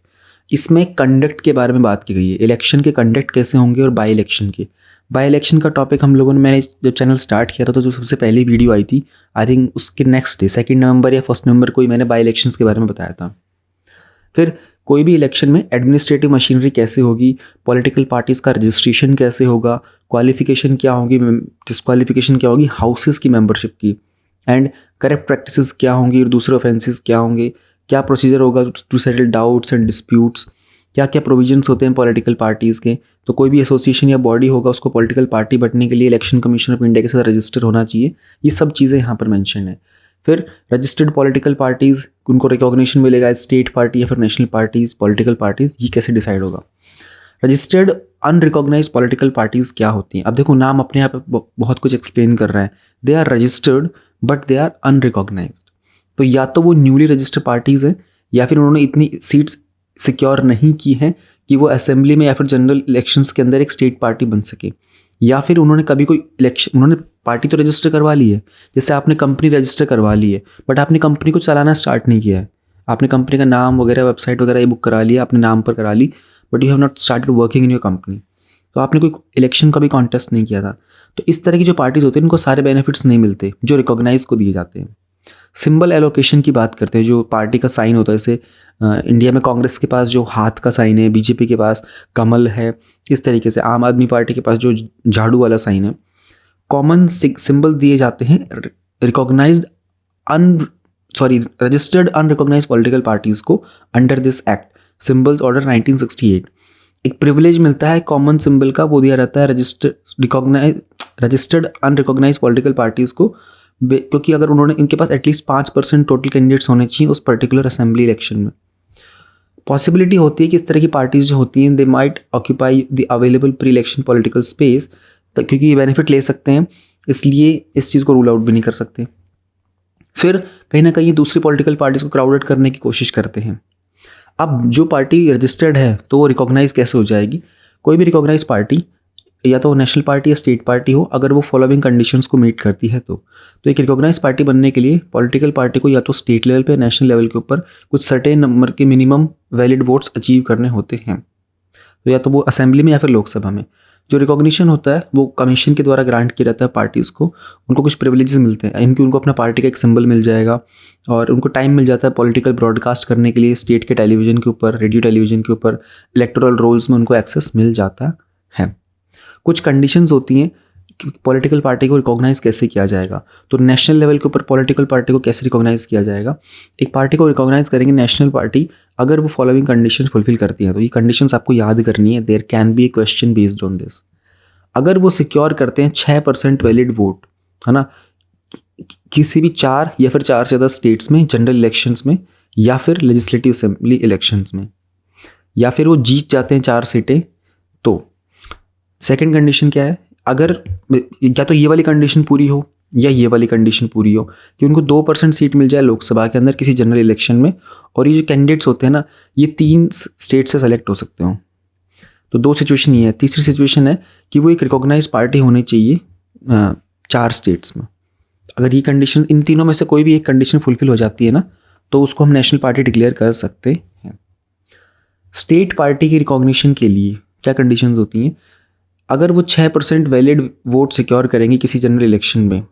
इसमें कंडक्ट के बारे में बात की गई है, इलेक्शन के कंडक्ट कैसे होंगे और बाई इलेक्शन के। बाई इलेक्शन का टॉपिक हम लोगों ने, मैंने जब चैनल स्टार्ट किया था तो जो सबसे पहली वीडियो आई थी, आई थिंक उसके नेक्स्ट डे 2 नवंबर या 1 नवंबर को ही मैंने बाई इलेक्शंस के बारे में बताया था। फिर कोई भी इलेक्शन में एडमिनिस्ट्रेटिव मशीनरी कैसे होगी, पॉलिटिकल पार्टीज़ का रजिस्ट्रेशन कैसे होगा, क्वालिफिकेशन क्या होगी, डिस्क्वालिफिकेशन क्या होगी हाउसेस की मेंबरशिप की, एंड करप्ट प्रैक्टिसेस क्या होंगी और दूसरे ऑफेंसेस क्या होंगे, क्या प्रोसीजर होगा to settle doubts and disputes, क्या क्या प्रोविजंस होते हैं पॉलिटिकल पार्टीज़ के। तो कोई भी एसोसिएशन या बॉडी होगा उसको पॉलिटिकल पार्टी बनने के लिए इलेक्शन कमीशन ऑफ इंडिया के साथ रजिस्टर होना चाहिए। ये सब चीज़ें यहाँ पर मेंशन है। फिर रजिस्टर्ड पॉलिटिकल पार्टीज़, उनको रिकॉग्निशन मिलेगा स्टेट पार्टी या फिर नेशनल पार्टीज़, पॉलिटिकल पार्टीज़, ये कैसे डिसाइड होगा। रजिस्टर्ड अनरिकॉग्नाइज्ड पॉलिटिकल पार्टीज़ क्या होती हैं? अब देखो नाम अपने आप बहुत कुछ एक्सप्लेन कर रहे हैं। They are registered but they are unrecognised. तो या तो वो न्यूली रजिस्टर्ड पार्टीज़ हैं या फिर उन्होंने इतनी सीट्स सिक्योर नहीं की हैं कि वो असेंबली में या फिर जनरल इलेक्शंस के अंदर एक स्टेट पार्टी बन सके, या फिर उन्होंने कभी कोई इलेक्शन, उन्होंने पार्टी तो रजिस्टर करवा ली है, जैसे आपने कंपनी रजिस्टर करवा ली है बट आपने कंपनी को चलाना स्टार्ट नहीं किया है। आपने कंपनी का नाम वगैरह, वेबसाइट वगैरह ये बुक करा लिया, अपने नाम पर करा ली, but you have not started working in your company. तो आपने कोई इलेक्शन का भी कॉन्टेस्ट नहीं किया था। तो इस तरह की जो पार्टीज होती हैं उनको सारे बेनिफिट्स नहीं मिलते जो रिकॉग्नाइज को दिए जाते हैं। सिंबल एलोकेशन की बात करते हैं, जो पार्टी का साइन होता है, जैसे इंडिया में कांग्रेस के पास जो हाथ का साइन है, बीजेपी के पास कमल है, इस तरीके से आम आदमी पार्टी के पास जो झाड़ू वाला साइन है। कॉमन सिंबल दिए जाते हैं रजिस्टर्ड अनरिकॉग्नाइज्ड पॉलिटिकल पार्टीज को under this act, symbols order 1968। एक प्रिविलेज मिलता है कॉमन सिंबल का, वो दिया रहता है रजिस्टर्ड अनरिकॉग्नाइज्ड पॉलिटिकल पार्टीज को, क्योंकि अगर उन्होंने, इनके पास एटलीस्ट 5% टोटल कैंडिडेट्स होने चाहिए उस पर्टिकुलर असेंबली इलेक्शन में। पॉसिबिलिटी होती है कि इस तरह की पार्टीज जो होती हैं they might occupy the available pre election political space, क्योंकि ये बेनिफिट ले सकते हैं, इसलिए इस चीज़ को रूल आउट भी नहीं कर सकते। फिर कहीं ना कहीं दूसरी पॉलिटिकल पार्टीज को क्राउडेड करने की कोशिश करते हैं। अब जो पार्टी रजिस्टर्ड है तो वो रिकॉग्नाइज कैसे हो जाएगी? कोई भी रिकॉग्नाइज पार्टी, या तो नेशनल पार्टी या स्टेट पार्टी हो, अगर वो फॉलोइंग कंडीशंस को मीट करती है तो एक रिकॉग्नाइज पार्टी बनने के लिए पॉलिटिकल पार्टी को या तो स्टेट लेवल पे या नेशनल लेवल के ऊपर कुछ सर्टेन नंबर के मिनिमम वैलिड वोट्स अचीव करने होते हैं। तो या तो वो असेंबली में या फिर लोकसभा में। जो रिकॉग्निशन होता है वो कमीशन के द्वारा ग्रांट किया जाता है पार्टीज़ को, उनको कुछ प्रिविलेजेस मिलते हैं, इनकी उनको अपना पार्टी का एक सिंबल मिल जाएगा और उनको टाइम मिल जाता है पॉलिटिकल ब्रॉडकास्ट करने के लिए स्टेट के टेलीविजन के ऊपर, रेडियो टेलीविजन के ऊपर, इलेक्टोरल रोल्स में उनको एक्सेस मिल जाता है। कुछ कंडीशंस होती हैं कि पॉलिटिकल पार्टी को रिकॉग्नाइज कैसे किया जाएगा। तो नेशनल लेवल के ऊपर पॉलिटिकल पार्टी को कैसे रिकॉग्नाइज किया जाएगा? एक पार्टी को रिकॉग्नाइज करेंगे नेशनल पार्टी अगर वो फॉलोइंग कंडीशंस फुलफिल करती है। तो ये कंडीशंस आपको याद करनी है। There can be a question based on this. अगर वो सिक्योर करते हैं 6% वैलिड वोट, है ना, किसी भी 4 या फिर 4 से ज़्यादा स्टेट्स में जनरल इलेक्शंस में या फिर लेजिस्लेटिव असेंबली इलेक्शंस में, या फिर वो जीत जाते हैं 4 सीटें, तो सेकंड कंडीशन क्या है? अगर या तो ये वाली कंडीशन पूरी हो या ये वाली कंडीशन पूरी हो कि उनको 2% सीट मिल जाए लोकसभा के अंदर किसी जनरल इलेक्शन में, और ये जो कैंडिडेट्स होते हैं ना ये 3 स्टेट से सेलेक्ट हो सकते हो। तो 2 सिचुएशन ये है। तीसरी सिचुएशन है कि वो एक रिकॉग्नाइज पार्टी होनी चाहिए 4 स्टेट्स में। अगर ये कंडीशन, इन तीनों में से कोई भी एक कंडीशन फुलफिल हो जाती है ना, तो उसको हम नेशनल पार्टी डिक्लेयर कर सकते हैं। स्टेट पार्टी की रिकॉग्निशन के लिए क्या कंडीशंस होती हैं? अगर वो 6% वैलिड वोट सिक्योर करेंगे किसी जनरल इलेक्शन में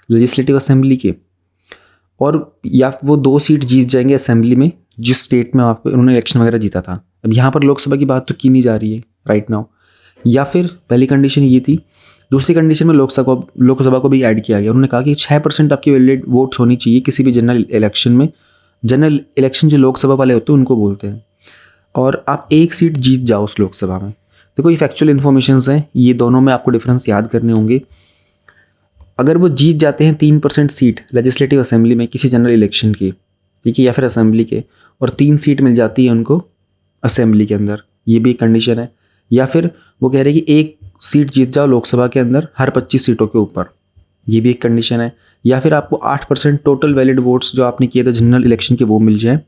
लेजिस्लेटिव असेंबली के, और या वो 2 सीट जीत जाएंगे असेंबली में जिस स्टेट में आप उन्होंने इलेक्शन वगैरह जीता था। अब यहाँ पर लोकसभा की बात तो की नहीं जा रही है राइट नाउ। या फिर पहली कंडीशन ये थी। दूसरी कंडीशन में लोकसभा को भी ऐड किया गया। उन्होंने कहा कि 6% आपकी वैलिड वोट्स होनी चाहिए किसी भी जनरल इलेक्शन में। जनरल इलेक्शन जो लोकसभा वाले होते हैं उनको बोलते हैं, और आप 1 सीट जीत जाओ उस लोकसभा में। देखो ये फैक्चुअल इन्फॉर्मेशंस हैं, ये दोनों में आपको डिफरेंस याद करने होंगे। अगर वो जीत जाते हैं 3% सीट लेजिस्लेटिव असेंबली में किसी जनरल इलेक्शन की, ठीक है, या फिर असेंबली के, और 3 सीट मिल जाती है उनको असेंबली के अंदर, ये भी एक कंडीशन है। या फिर वो कह रहे हैं कि 1 सीट जीत जाओ लोकसभा के अंदर हर 25 सीटों के ऊपर, ये भी एक कंडीशन है। या फिर आपको 8% टोटल वैलिड वोट्स जो आपने किए थे जनरल इलेक्शन के वो मिल जाए,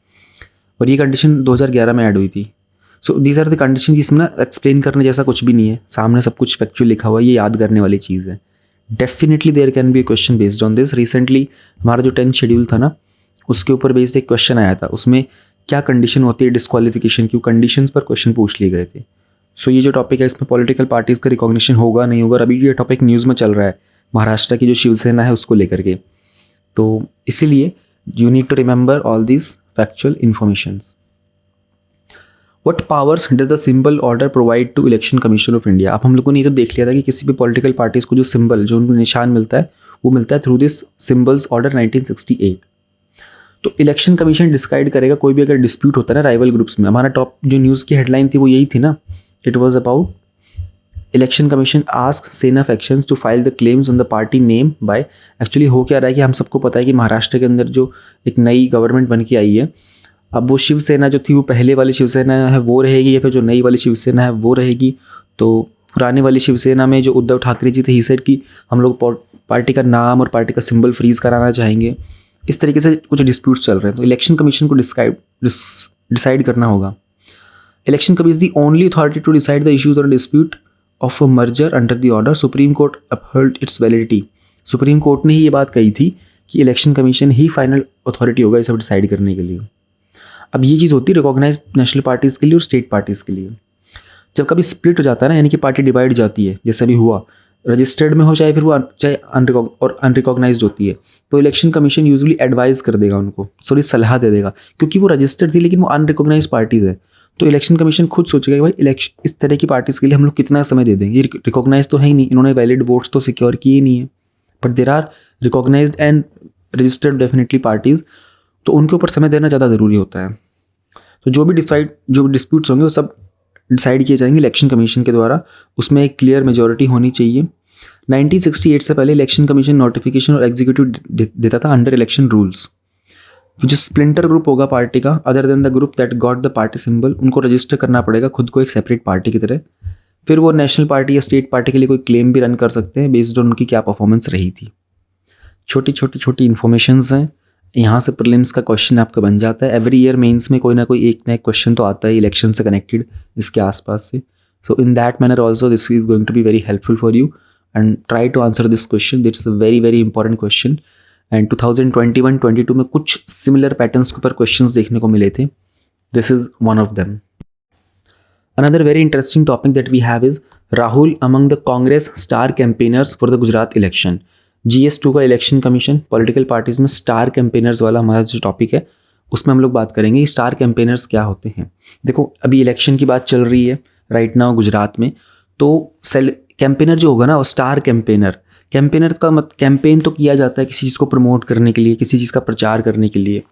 और ये कंडीशन 2011 में ऐड हुई थी। So these are the condition, जिसमें ना एक्सप्लेन करने जैसा कुछ भी नहीं है, सामने सब कुछ फैक्चुअल लिखा हुआ है, ये याद करने वाली चीज़ है। Definitely there can be a question based on this. Recently हमारा जो 10th शेड्यूल था ना, उसके ऊपर बेस्ड एक क्वेश्चन आया था, उसमें क्या कंडीशन होती है डिस्क्वालिफिकेशन की, कंडीशंस पर क्वेश्चन पूछ लिए गए थे। सो ये जो टॉपिक है इसमें पॉलिटिकल पार्टीज़ का रिकॉग्निशन होगा नहीं होगा, अभी ये टॉपिक न्यूज़ में चल रहा है, महाराष्ट्र की जो शिवसेना है उसको लेकर के। तो इसीलिए you need to remember all this factual informations. What powers does the symbol order provide to Election Commission of India? अब हम लोगों ने ये तो देख लिया था कि किसी भी पॉलिटिकल पार्टीज़ को जो सिंबल, जो उनको निशान मिलता है, वो मिलता है थ्रू दिस सिंबल्स ऑर्डर 1968। तो इलेक्शन कमीशन डिसाइड करेगा कोई भी अगर डिस्प्यूट होता है ना राइवल ग्रुप्स में। हमारा टॉप जो न्यूज़ की हेडलाइन थी वो यही थी ना, it was about Election Commission ask Sena factions to file the claims on the party name by. Actually हो क्या रहा है कि हम सबको पता है कि महाराष्ट्र के अंदर जो एक नई गवर्नमेंट बन के आई है, अब वो शिवसेना जो थी वो पहले वाली शिवसेना है वो रहेगी या फिर जो नई वाली शिवसेना है वो रहेगी। तो पुराने वाली शिवसेना में जो उद्धव ठाकरे जी थे, ही सेड कि हम लोग पार्टी का नाम और पार्टी का सिंबल फ्रीज कराना चाहेंगे। इस तरीके से कुछ डिस्प्यूट्स चल रहे हैं। तो इलेक्शन कमीशन को डिसाइड करना होगा। Election Commission is the only authority to decide the issues और dispute of a merger under the order. Supreme Court uphold its validity. Supreme Court ने ही ये बात कही थी कि इलेक्शन कमीशन ही फाइनल अथॉरिटी होगा ये सब डिसाइड करने के लिए। अब ये चीज़ होती है रिकॉग्नाइज नेशनल पार्टीज़ के लिए और स्टेट पार्टीज़ के लिए। जब कभी स्प्लिट हो जाता है ना, यानी कि पार्टी डिवाइड हो जाती है, जैसे अभी हुआ, रजिस्टर्ड में हो चाहे फिर वो चाहे अनरिकॉग्नाइज्ड होती है, तो इलेक्शन कमीशन यूजुअली एडवाइस कर देगा उनको, सॉरी सलाह दे देगा, क्योंकि वो रजिस्टर्ड थी लेकिन वो अनरिकॉग्नाइज पार्टीज़ है। तो इलेक्शन कमीशन खुद सोचेगा कि भाई इलेक्शन इस तरह की पार्टीज़ के लिए हम लोग कितना समय दे देंगे, ये रिकॉग्नाइज तो है ही नहीं, इन्होंने वैलिड वोट्स तो सिक्योर किए नहीं है, but there are recognised and registered definitely parties, तो उनके ऊपर समय देना ज़्यादा ज़रूरी होता है। तो जो भी डिस्प्यूट्स होंगे वो सब डिसाइड किए जाएंगे इलेक्शन कमीशन के द्वारा। उसमें एक क्लियर मेजॉरिटी होनी चाहिए। 1968 से पहले इलेक्शन कमीशन नोटिफिकेशन और एग्जीक्यूटिव देता था अंडर इलेक्शन रूल्स। जो स्प्लिंटर ग्रुप होगा पार्टी का, other than the group that got the party symbol, उनको रजिस्टर करना पड़ेगा खुद को एक सेपरेट पार्टी की तरह। फिर वो नेशनल पार्टी या स्टेट पार्टी के लिए कोई क्लेम भी रन कर सकते हैं बेस्ड ऑन उनकी क्या परफॉर्मेंस रही थी। छोटी इन्फॉर्मेशंस हैं, यहाँ से प्रीलिम्स का क्वेश्चन आपका बन जाता है। एवरी ईयर मेंस में कोई ना कोई एक ना एक क्वेश्चन तो आता है इलेक्शन से कनेक्टेड, इसके आसपास से। So in that manner also this is going to be very helpful for you and try to answer this question. It's a very important question and 2021-22 में कुछ सिमिलर पैटर्न्स के ऊपर क्वेश्चंस देखने को मिले थे। This is one of them. Another very interesting topic that we have is Rahul among the Congress star campaigners for the Gujarat election. GS2 का election commission political parties में star campaigners वाला हमारा जो topic है उसमें हम लोग बात करेंगे स्टार कैंपेनर्स क्या होते हैं। देखो अभी इलेक्शन की बात चल रही है राइट नाउ गुजरात में, तो कैंपेनर जो होगा ना वो स्टार कैंपेनर का कैंपेन तो किया जाता है किसी चीज़ को प्रमोट करने के लिए, किसी चीज़ का प्रचार करने के लिए।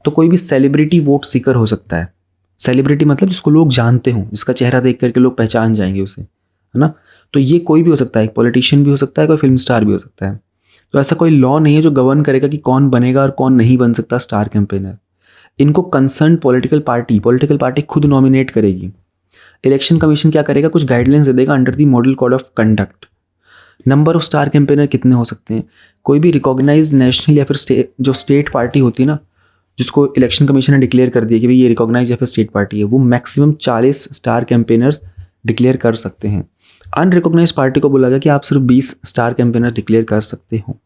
तो कोई भी सेलिब्रिटी वोट सीकर हो सकता है। सेलिब्रिटी मतलब जिसको लोग जानते हों, जिसका चेहरा देख करके लोग पहचान जाएंगे उसे, है ना। तो ये कोई भी हो सकता है, एक पॉलिटिशियन भी हो सकता है, कोई फिल्म स्टार भी हो सकता है। तो ऐसा कोई लॉ नहीं है जो गवर्न करेगा कि कौन बनेगा और कौन नहीं बन सकता स्टार कैंपेनर। इनको कंसर्न पॉलिटिकल पार्टी खुद नॉमिनेट करेगी। इलेक्शन कमीशन क्या करेगा, कुछ गाइडलाइंस दे देगा under the model code of conduct. Number of star campaigner कितने हो सकते हैं, कोई भी रिकॉग्नाइज नेशनल या फिर जो स्टेट पार्टी होती है ना, जिसको इलेक्शन कमीशन ने डिक्लेयर कर दिया कि भाई ये रिकॉग्नाइज या फिर स्टेट पार्टी है, वो मैक्सिमम 40 स्टार कैंपेनर्स डिक्लेयर कर सकते हैं। अनरिकॉग्नाइज पार्टी को बोला गया कि आप सिर्फ 20 स्टार कैंपेनर डिक्लेयर कर सकते हो।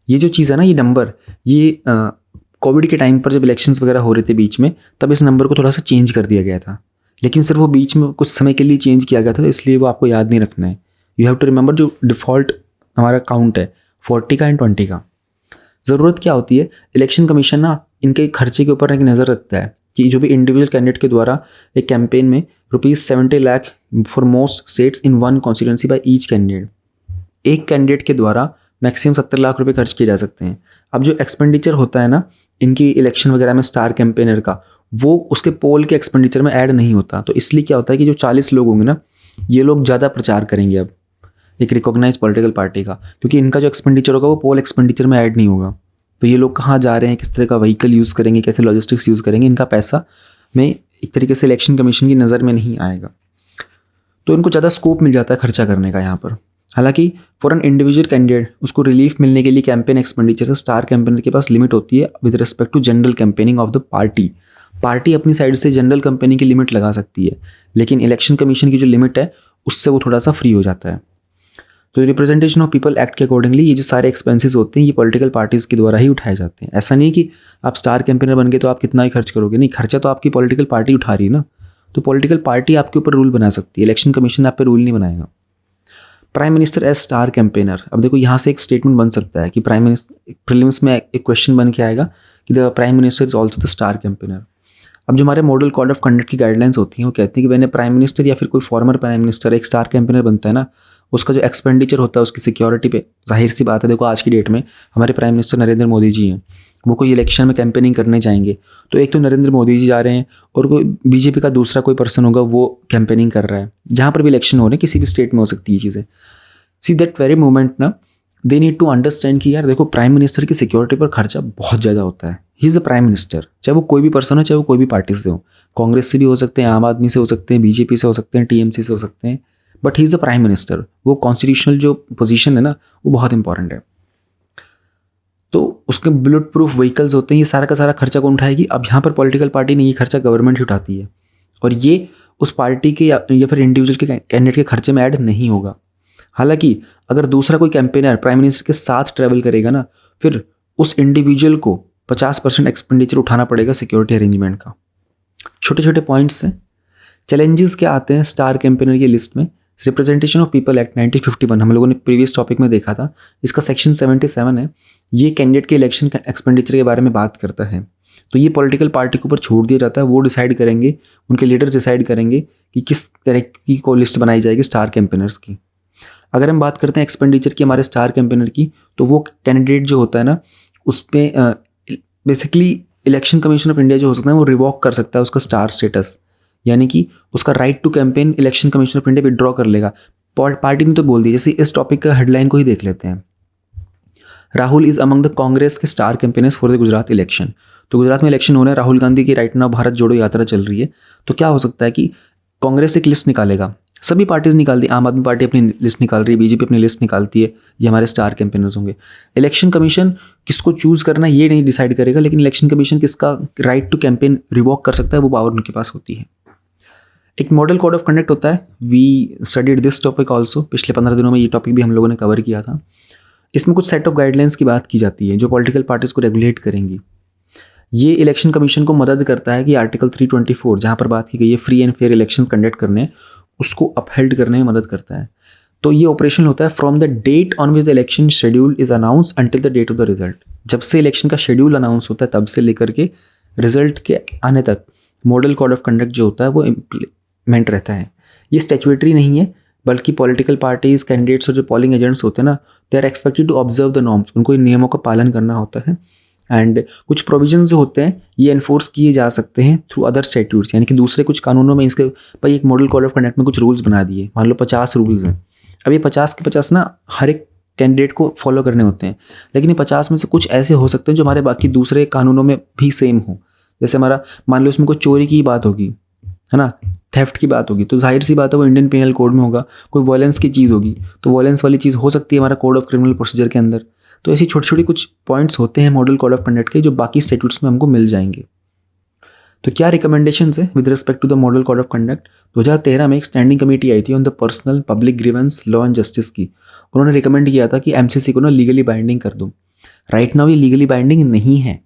ये जो चीज़ है ना, ये नंबर, ये कोविड के टाइम पर जब इलेक्शंस वगैरह हो रहे थे बीच में, तब इस नंबर को थोड़ा सा चेंज कर दिया गया था, लेकिन सिर्फ वो बीच में कुछ समय के लिए चेंज किया गया था, तो इसलिए वो आपको याद नहीं रखना है। यू हैव टू रिमेंबर जो डिफ़ॉल्ट हमारा काउंट है 40 का एंड 20 का। ज़रूरत क्या होती है, इलेक्शन कमीशन ना इनके खर्चे के ऊपर एक नज़र रखता है कि जो भी इंडिविजुअल कैंडिडेट के द्वारा एक कैंपेन में ₹70 lakh for most states in one constituency by each candidate, एक कैंडिडेट के द्वारा मैक्सिमम 70 लाख रुपए खर्च किए जा सकते हैं। अब जो एक्सपेंडिचर होता है ना इनकी इलेक्शन वगैरह में स्टार कैंपेनर का, वो उसके पोल के एक्सपेंडिचर में ऐड नहीं होता। तो इसलिए क्या होता है कि जो 40 लोग होंगे ना, ये लोग ज़्यादा प्रचार करेंगे अब एक रिकॉग्नाइज पॉलिटिकल पार्टी का, क्योंकि इनका जो एक्सपेंडिचर होगा वो पोल एक्सपेंडिचर में ऐड नहीं होगा। तो ये लोग कहाँ जा रहे हैं, किस तरह का व्हीकल यूज़ करेंगे, कैसे लॉजिस्टिक्स यूज़ करेंगे, इनका पैसा में एक तरीके से इलेक्शन कमीशन की नज़र में नहीं आएगा। तो इनको ज़्यादा स्कोप मिल जाता है खर्चा करने का यहाँ पर। हालांकि फॉर एन इंडिविजुअल कैंडिडेट उसको रिलीफ मिलने के लिए कैंपेन एक्सपेंडिचर से स्टार कैंपेनर के पास लिमिट होती है with respect to general campaigning of the party अपनी साइड से जनरल कैंपेनिंग की लिमिट लगा सकती है, लेकिन इलेक्शन कमीशन की जो लिमिट है उससे वो थोड़ा सा फ्री हो जाता है। तो रिप्रेजेंटेशन ऑफ पीपल एक्ट के अकॉर्डिंगली ये जो सारे एक्सपेंसेस होते हैं ये पॉलिटिकल पार्टीज़ के द्वारा ही उठाए जाते हैं। ऐसा नहीं कि आप स्टार कैंपेनर बन गए तो आप कितना ही खर्च करोगे, नहीं, खर्चा तो आपकी पॉलिटिकल पार्टी उठा रही है ना। तो पॉलिटिकल पार्टी आपके ऊपर रूल बना सकती है, इलेक्शन कमीशन आप पे रूल नहीं बनाएगा। Prime minister as star campaigner, अब देखो यहाँ से एक स्टेटमेंट बन सकता है कि प्राइम मिनिस्टर, प्रीलिम्स में एक क्वेश्चन बन के आएगा कि the prime minister is also the star campaigner. अब जो हमारे मॉडल कोड ऑफ कंडक्ट की गाइडलाइंस होती हैं वो कहती हैं कि मैंने प्राइम मिनिस्टर या फिर कोई फॉर्मर प्राइम मिनिस्टर एक स्टार कैंपेनर बनता है ना, उसका जो एक्सपेंडिचर होता है उसकी सिक्योरिटी पे, जाहिर सी बात है, देखो आज की डेट में हमारे प्राइम मिनिस्टर नरेंद्र मोदी जी हैं, वो कोई इलेक्शन में कैंपेनिंग करने जाएंगे तो एक तो नरेंद्र मोदी जी जा रहे हैं और कोई बीजेपी का दूसरा कोई पर्सन होगा वो कैंपेनिंग कर रहा है। जहाँ पर भी इलेक्शन हो रहे हैं, किसी भी स्टेट में हो सकती है चीज़ें। सी दैट वेरी मोमेंट ना, दे नीड टू अंडरस्टैंड कि यार देखो, प्राइम मिनिस्टर की सिक्योरिटी पर खर्चा बहुत ज़्यादा होता है। He is the prime minister, चाहे वो कोई भी पर्सन हो, चाहे वो कोई भी पार्टी से हो, कांग्रेस से भी हो सकते हैं, आम आदमी से हो सकते हैं, बीजेपी से हो सकते हैं, टीएमसी से हो सकते हैं, but he is the prime minister. वो कॉन्स्टिट्यूशनल जो पोजीशन है ना, वो बहुत इंपॉर्टेंट है। तो उसके बुलेट प्रूफ व्हीकल्स होते हैं, ये सारा का सारा खर्चा कौन उठाएगी? अब यहाँ पर पॉलिटिकल पार्टी नहीं, ये खर्चा गवर्नमेंट ही उठाती है, और ये उस पार्टी के या फिर इंडिविजुअल के कैंडिडेट के खर्चे में ऐड नहीं होगा। हालांकि अगर दूसरा कोई कैंपेनर प्राइम मिनिस्टर के साथ ट्रैवल करेगा ना, फिर उस इंडिविजुअल को 50% एक्सपेंडिचर उठाना पड़ेगा सिक्योरिटी अरेंजमेंट का। छोटे छोटे पॉइंट्स हैं। चैलेंजेस क्या आते हैं स्टार कैंपेनर की लिस्ट में? रिप्रेजेंटेशन ऑफ पीपल एक्ट 1951 हम लोगों ने प्रीवियस टॉपिक में देखा था, इसका सेक्शन 77 है। ये कैंडिडेट के इलेक्शन एक्सपेंडिचर के बारे में बात करता है। तो ये पॉलिटिकल पार्टी के ऊपर छोड़ दिया जाता है, वो डिसाइड करेंगे, उनके लीडर्स डिसाइड करेंगे कि किस तरह की को लिस्ट बनाई जाएगी स्टार कैंपेनर्स की। अगर हम बात करते हैं एक्सपेंडिचर की हमारे स्टार कैंपेनर की, तो वो कैंडिडेट जो होता है ना, उस पर basically election commission of India जो हो सकता है वो रिवॉक कर सकता है उसका स्टार स्टेटस, यानी कि उसका right to campaign election commission of India withdraw कर लेगा। पार्टी ने तो बोल दिया। जैसे इस टॉपिक का हेडलाइन को ही देख लेते हैं, Rahul is among the Congress के star campaigners for the Gujarat election. तो गुजरात में इलेक्शन होने, राहुल गांधी की राइट नाउ भारत जोड़ो यात्रा चल रही है। तो क्या हो सकता है कि कांग्रेस एक लिस्ट निकालेगा, सभी पार्टीज निकालती है, आम आदमी पार्टी अपनी लिस्ट निकाल रही है, बीजेपी अपनी लिस्ट निकालती है, ये हमारे स्टार कैंपेनर्स होंगे। इलेक्शन कमीशन किसको चूज करना ये नहीं डिसाइड करेगा, लेकिन इलेक्शन कमीशन किसका राइट टू कैंपेन रिवॉक कर सकता है, वो पावर उनके पास होती है। एक मॉडल कोड ऑफ कंडक्ट होता है। We studied this topic also, पिछले 15 दिनों में ये टॉपिक भी हम लोगों ने कवर किया था। इसमें कुछ सेट ऑफ गाइडलाइंस की बात की जाती है जो पॉलिटिकल पार्टीज को रेगुलेट करेंगी। ये इलेक्शन कमीशन को मदद करता है कि आर्टिकल 324 जहाँ पर बात की गई है free and fair election conduct करने, उसको अपहेल्ड करने में मदद करता है। तो ये ऑपरेशन होता है from the date on which the election schedule is announce until the date of the result. जब से इलेक्शन का शेड्यूल अनाउंस होता है तब से लेकर के रिजल्ट के आने तक मॉडल कोड ऑफ कंडक्ट जो होता है वो इम्प्लीमेंट रहता है। ये स्टैट्यूटरी नहीं है, बल्कि पॉलिटिकल पार्टीज, कैंडिडेट्स और जो पोलिंग एजेंट्स होते हैं ना, they are expected to observe the norms. उनको इन नियमों का पालन करना होता है। एंड कुछ प्रोविजंस जो होते हैं ये एनफोर्स किए जा सकते हैं थ्रू अदर स्टैट्यूट्स, यानी कि दूसरे कुछ कानूनों में इसके भाई एक मॉडल कोड ऑफ कंडक्ट में कुछ रूल्स बना दिए। मान लो 50 रूल्स हैं। अब ये 50 के 50 ना हर एक कैंडिडेट को फॉलो करने होते हैं, लेकिन ये 50 में से कुछ ऐसे हो सकते हैं जो हमारे बाकी दूसरे कानूनों में भी सेम हो। जैसे हमारा मान लो इसमें कोई चोरी की बात होगी, है ना, थेफ्ट की बात होगी, तो जाहिर सी बात है वो इंडियन पेनल कोड में होगा। कोई वायलेंस की चीज़ होगी तो वायलेंस वाली चीज़ हो सकती है हमारा कोड ऑफ क्रिमिनल प्रोसीजर के अंदर। तो ऐसी छोटी छोटी कुछ पॉइंट्स होते हैं मॉडल कोड ऑफ कंडक्ट के जो बाकी स्टैट्यूट्स में हमको मिल जाएंगे। तो क्या रिकमेंडेशंस है with respect to the model code of conduct? 2013 में एक स्टैंडिंग कमेटी आई थी on the personnel public grievance law and justice की। उन्होंने रिकमेंड किया था कि एमसीसी को ना लीगली बाइंडिंग कर दो। राइट नाउ ये लीगली बाइंडिंग नहीं है,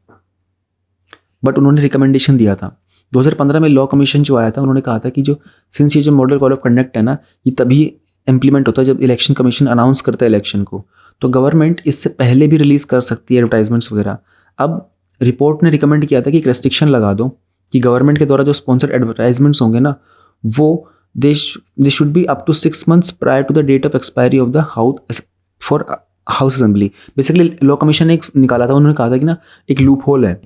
बट उन्होंने रिकमेंडेशन दिया था। 2015 में लॉ कमीशन जो आया था, उन्होंने कहा था कि जो सिंस ये जो मॉडल कोड ऑफ कंडक्ट है ना, ये तभी इंप्लीमेंट होता है जब इलेक्शन कमीशन अनाउंस करता है इलेक्शन को। तो गवर्नमेंट इससे पहले भी रिलीज़ कर सकती है एडवर्टाइजमेंट्स वगैरह। अब रिपोर्ट ने रिकमेंड किया था कि एक रेस्ट्रिक्शन लगा दो कि गवर्नमेंट के द्वारा जो स्पॉन्सर्ड एडवर्टाइजमेंट्स होंगे ना, वो they should be up to 6 months prior to the date of expiry of the house for house assembly. Basically law commission ने एक निकाला था, उन्होंने कहा था कि ना एक लूप होल है।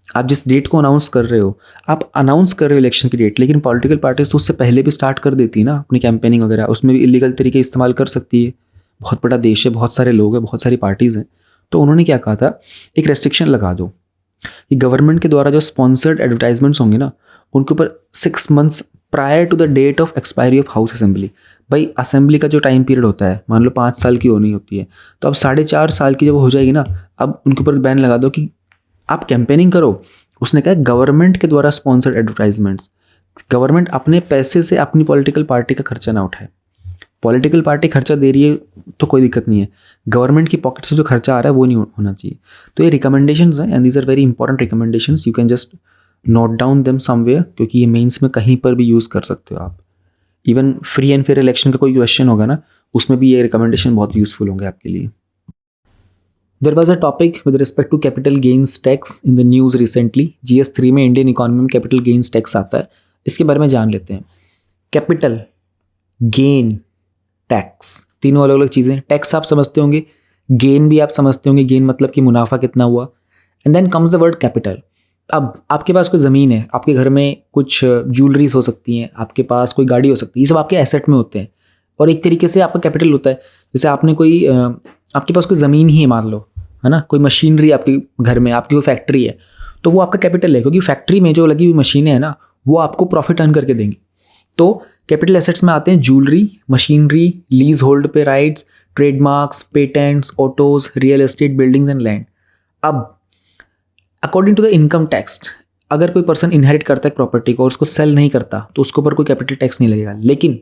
आप जिस डेट को अनाउंस कर रहे हो, आप अनाउंस कर रहे हो इलेक्शन की डेट, लेकिन पॉलिटिकल पार्टीज तो उससे पहले भी स्टार्ट कर देती है ना अपनी कैंपेनिंग वगैरह, उसमें भी इलीगल तरीके इस्तेमाल कर सकती है। बहुत बड़ा देश है, बहुत सारे लोग हैं, बहुत सारी पार्टीज़ हैं। तो उन्होंने क्या कहा था, एक रेस्ट्रिक्शन लगा दो कि गवर्नमेंट के द्वारा जो स्पॉन्सर्ड एडवर्टाइजमेंट्स होंगे ना, उनके ऊपर 6 months prior to the date of expiry of house assembly. भाई असेंबली का जो टाइम पीरियड होता है, मान लो 5 साल की होनी होती है, तो अब 4.5 साल की जब हो जाएगी ना, अब उनके ऊपर बैन लगा दो कि आप कैंपेनिंग करो। उसने कहा गवर्नमेंट के द्वारा स्पॉन्सर्ड एडवर्टाइजमेंट्स, गवर्नमेंट अपने पैसे से अपनी पॉलिटिकल पार्टी का खर्चा ना उठाए। पॉलिटिकल पार्टी खर्चा दे रही है तो कोई दिक्कत नहीं है, गवर्नमेंट की पॉकेट से जो खर्चा आ रहा है वो नहीं होना चाहिए। तो ये रिकमेंडेशंस हैं and these are very important recommendations. You can just note down them somewhere, क्योंकि ये मेंस में कहीं पर भी यूज़ कर सकते हो आप। Even free and fair election का कोई क्वेश्चन होगा ना, उसमें भी ये रिकमेंडेशन बहुत यूजफुल होंगे आपके लिए। There was a topic with respect to capital gains tax in the news recently. GS3 में इंडियन इकोनॉमी में कैपिटल गेन्स टैक्स आता है, इसके बारे में जान लेते हैं। कैपिटल गेन टैक्स, तीनों अलग अलग चीज़ें। टैक्स आप समझते होंगे, गेन भी आप समझते होंगे, गेन मतलब कि मुनाफा कितना हुआ। And then comes the word capital. अब आपके पास कोई ज़मीन है, आपके घर में कुछ ज्वेलरीज हो सकती हैं, आपके पास कोई गाड़ी हो सकती है, ये सब आपके एसेट में होते हैं और एक तरीके से आपका कैपिटल होता है। जैसे आपने कोई आपके पास कोई ज़मीन ही है मान लो, है ना, कोई मशीनरी आपके घर में, आपकी कोई फैक्ट्री है, तो वो आपका कैपिटल है, क्योंकि फैक्ट्री में जो लगी हुई मशीनें हैं ना वो आपको प्रॉफिट अर्न करके देंगी। तो कैपिटल एसेट्स में आते हैं jewellery, machinery, leasehold pay rights, trademarks, patents, autos, real estate, buildings and land. अब according to the income tax, अगर कोई पर्सन इनहेरिट करता है प्रॉपर्टी को और उसको सेल नहीं करता तो उसके ऊपर कोई कैपिटल टैक्स नहीं लगेगा। लेकिन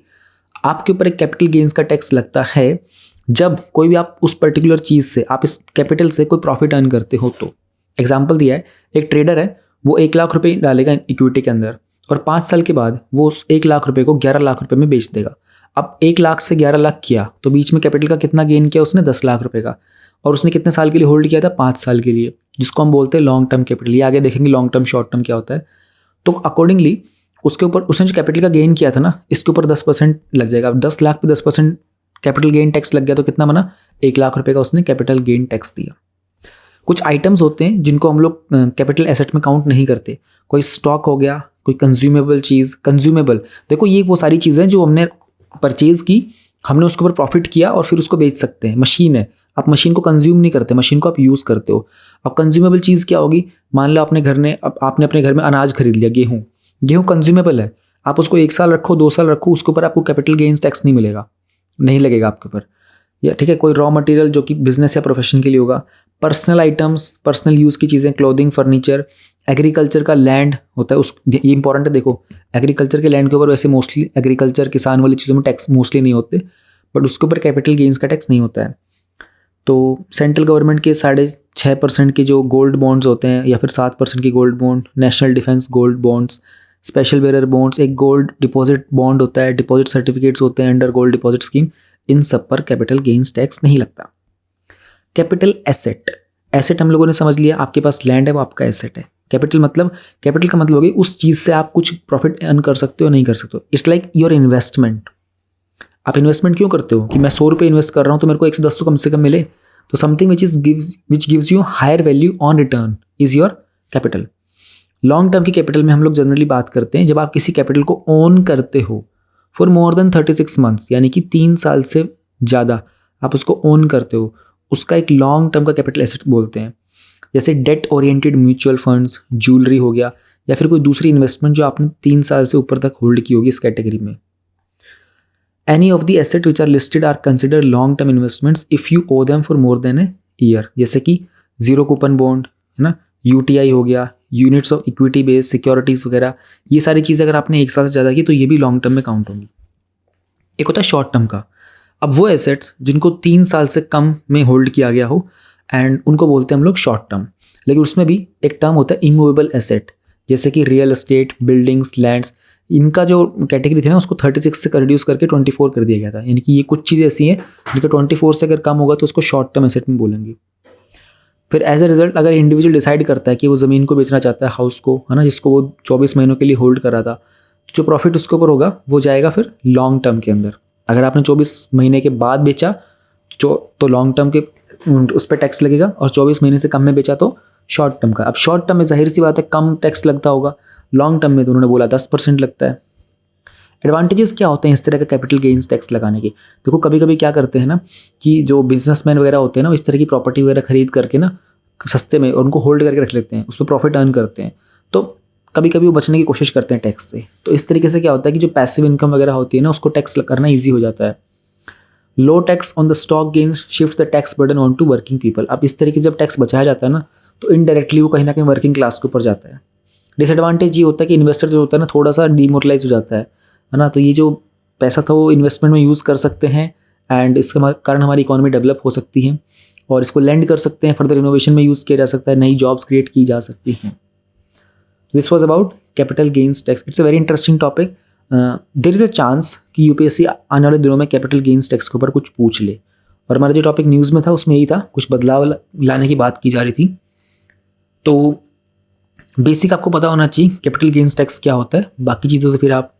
आपके ऊपर एक कैपिटल गेन्स का टैक्स लगता है जब कोई भी आप उस पर्टिकुलर चीज़ से, आप इस कैपिटल से कोई प्रॉफिट अर्न करते हो। तो एग्जाम्पल दिया है, एक ट्रेडर है, वो 1 लाख रुपए डालेगा इक्विटी के अंदर और 5 साल के बाद वो उस 1 लाख रुपए को 11 लाख रुपए में बेच देगा। अब 1 लाख से 11 लाख किया तो बीच में कैपिटल का कितना गेन किया उसने? 10 लाख रुपए का। और उसने कितने साल के लिए होल्ड किया था? 5 साल के लिए, जिसको हम बोलते हैं लॉन्ग टर्म कैपिटल। ये आगे देखेंगे लॉन्ग टर्म शॉर्ट टर्म क्या होता है। तो अकॉर्डिंगली उसके ऊपर उसने जो कैपिटल का गेन किया था ना, इसके ऊपर 10% लग जाएगा। अब 10 लाख पे 10% कैपिटल गेन टैक्स लग गया तो कितना बना? 1 लाख रुपए का उसने कैपिटल गेन टैक्स दिया। कुछ आइटम्स होते हैं जिनको हम लोग कैपिटल एसेट में काउंट नहीं करते। कोई स्टॉक हो गया, कोई कंज्यूमेबल चीज़। कंज्यूमेबल देखो, ये वो सारी चीज़ें जो हमने परचेज की, हमने उसके ऊपर प्रॉफिट किया और फिर उसको बेच सकते हैं। मशीन है, आप मशीन को कंज्यूम नहीं करते, मशीन को आप यूज़ करते हो। अब कंज्यूमेबल चीज़ क्या होगी? मान लो आपने अपने घर में अनाज खरीद लिया, गेहूँ कंज्यूमेबल है, आप उसको 1 साल रखो, 2 साल रखो, उसके ऊपर आपको कैपिटल गेन्स टैक्स नहीं मिलेगा, नहीं लगेगा आपके ऊपर। या ठीक है, कोई रॉ मटेरियल जो कि बिजनेस या प्रोफेशन के लिए होगा। पर्सनल आइटम्स, पर्सनल यूज़ की चीज़ें, क्लोथिंग, फर्नीचर। एग्रीकल्चर का लैंड होता है, ये इंपॉर्टेंट है। देखो, एग्रीकल्चर के लैंड के ऊपर वैसे मोस्टली एग्रीकल्चर, किसान वाली चीज़ों में टैक्स मोस्टली नहीं होते, बट उसके ऊपर कैपिटल गेन्स का टैक्स नहीं होता है। तो सेंट्रल गवर्नमेंट के 6.5% के जो गोल्ड बॉन्ड्स होते हैं, या फिर 7% की gold bond, national defence gold bonds, special bearer bonds, एक गोल्ड डिपॉजिट बॉन्ड होता है, डिपॉजिट सर्टिफिकेट्स होते हैं अंडर गोल्ड डिपॉजिट स्कीम, इन सब पर कैपिटल गेन्स टैक्स नहीं लगता। कैपिटल एसेट, एसेट हम लोगों ने समझ लिया, आपके पास लैंड है वो आपका एसेट है। कैपिटल का मतलब होगी उस चीज़ से आप कुछ प्रॉफिट अर्न कर सकते हो नहीं कर सकते हो। It's like your investment. आप इन्वेस्टमेंट क्यों करते हो कि मैं 100 रुपये इन्वेस्ट कर रहा हूँ तो मेरे को 110 तो कम से कम मिले। तो something which gives you hire value on return is your capital. Long term की कैपिटल में हम लोग जनरली बात करते हैं जब आप किसी कैपिटल को ओन करते हो फॉर मोर देन 36 मंथ्स, यानी कि 3 साल से ज़्यादा आप उसको ओन करते हो, उसका एक लॉन्ग टर्म का कैपिटल एसेट बोलते हैं। जैसे date oriented mutual funds, jewellery हो गया, या फिर कोई दूसरी इन्वेस्टमेंट जो आपने 3 साल से ऊपर तक होल्ड की होगी इस कैटेगरी में। Any of the asset which are listed are consider long term investments if you own them for more than a year. जैसे कि जीरो कूपन बॉन्ड, है ना, यूटीआई हो गया, units of equity based securities वगैरह, ये सारी चीज़ें अगर आपने 1 साल से ज़्यादा की तो ये भी लॉन्ग टर्म में काउंट होंगी। एक होता है शॉर्ट टर्म का। अब वो एसेट्स जिनको 3 साल से कम में होल्ड किया गया हो एंड उनको बोलते हैं हम लोग शॉर्ट टर्म। लेकिन उसमें भी एक टर्म होता है इमूवेबल एसेट, जैसे कि रियल एस्टेट, बिल्डिंग्स, लैंड्स। इनका जो कैटेगरी थी ना उसको 36 से रिड्यूस करके 24 कर दिया गया था। यानी कि ये कुछ चीज़ें ऐसी हैं जिनका 24 से अगर कम होगा तो उसको शॉर्ट टर्म एसेट में बोलेंगे। फिर एज ए रिजल्ट अगर इंडिविजुअल डिसाइड करता है कि वो ज़मीन को बेचना चाहता है, हाउस को, है ना, जिसको वो 24 महीनों के लिए होल्ड कर रहा था, तो जो प्रॉफिट उसके ऊपर होगा वो जाएगा फिर लॉन्ग टर्म के अंदर। अगर आपने 24 महीने के बाद बेचा तो लॉन्ग टर्म के उस पर टैक्स लगेगा, और 24 महीने से कम में बेचा तो शॉर्ट टर्म का। अब शॉर्ट टर्म में जाहिर सी बात है कम टैक्स लगता होगा, लॉन्ग टर्म में तो उन्होंने बोला 10% लगता है। एडवांटेजेस क्या होते हैं इस तरह का कैपिटल गेन्स टैक्स लगाने के? देखो, कभी कभी क्या करते हैं ना कि जो बिजनेसमैन वगैरह होते हैं ना, इस तरह की प्रॉपर्टी वगैरह खरीद करके ना सस्ते में उनको होल्ड करके रख लेते हैं, उस पर प्रॉफिट अर्न करते हैं, तो कभी कभी वो बचने की कोशिश करते हैं टैक्स से। तो इस तरीके से क्या होता है कि जो पैसिव इनकम वगैरह होती है ना उसको टैक्स करना ईजी हो जाता है। Low tax on the stock gains shift the tax burden on to working people. अब इस तरीके से जब टैक्स बचाया जाता है ना तो इनडायरेक्टली वो कहीं ना कहीं वर्किंग क्लास के ऊपर जाता है। डिसएडवांटेज ये होता है कि इन्वेस्टर जो होता है ना थोड़ा सा डिमोरलाइज हो जाता है ना, तो ये जो पैसा था वो इन्वेस्टमेंट में यूज़ कर सकते हैं एंड इसके कारण हमारी इकोनॉमी डेवलप हो सकती है और इसको लैंड कर सकते हैं, फर्दर इनोवेशन में यूज़ किया जा सकता है, नई जॉब्स क्रिएट की जा सकती हैं। This was about capital gains tax. It's a very interesting topic. There is a chance कि यूपीएससी आने वाले दिनों में कैपिटल गेन्स टैक्स के ऊपर कुछ पूछ ले, और हमारा जो टॉपिक न्यूज़ में था उसमें यही था, कुछ बदलाव लाने की बात की जा रही थी। तो बेसिक आपको पता होना चाहिए कैपिटल गेन्स टैक्स क्या होता है, बाकी चीज़ें तो फिर आप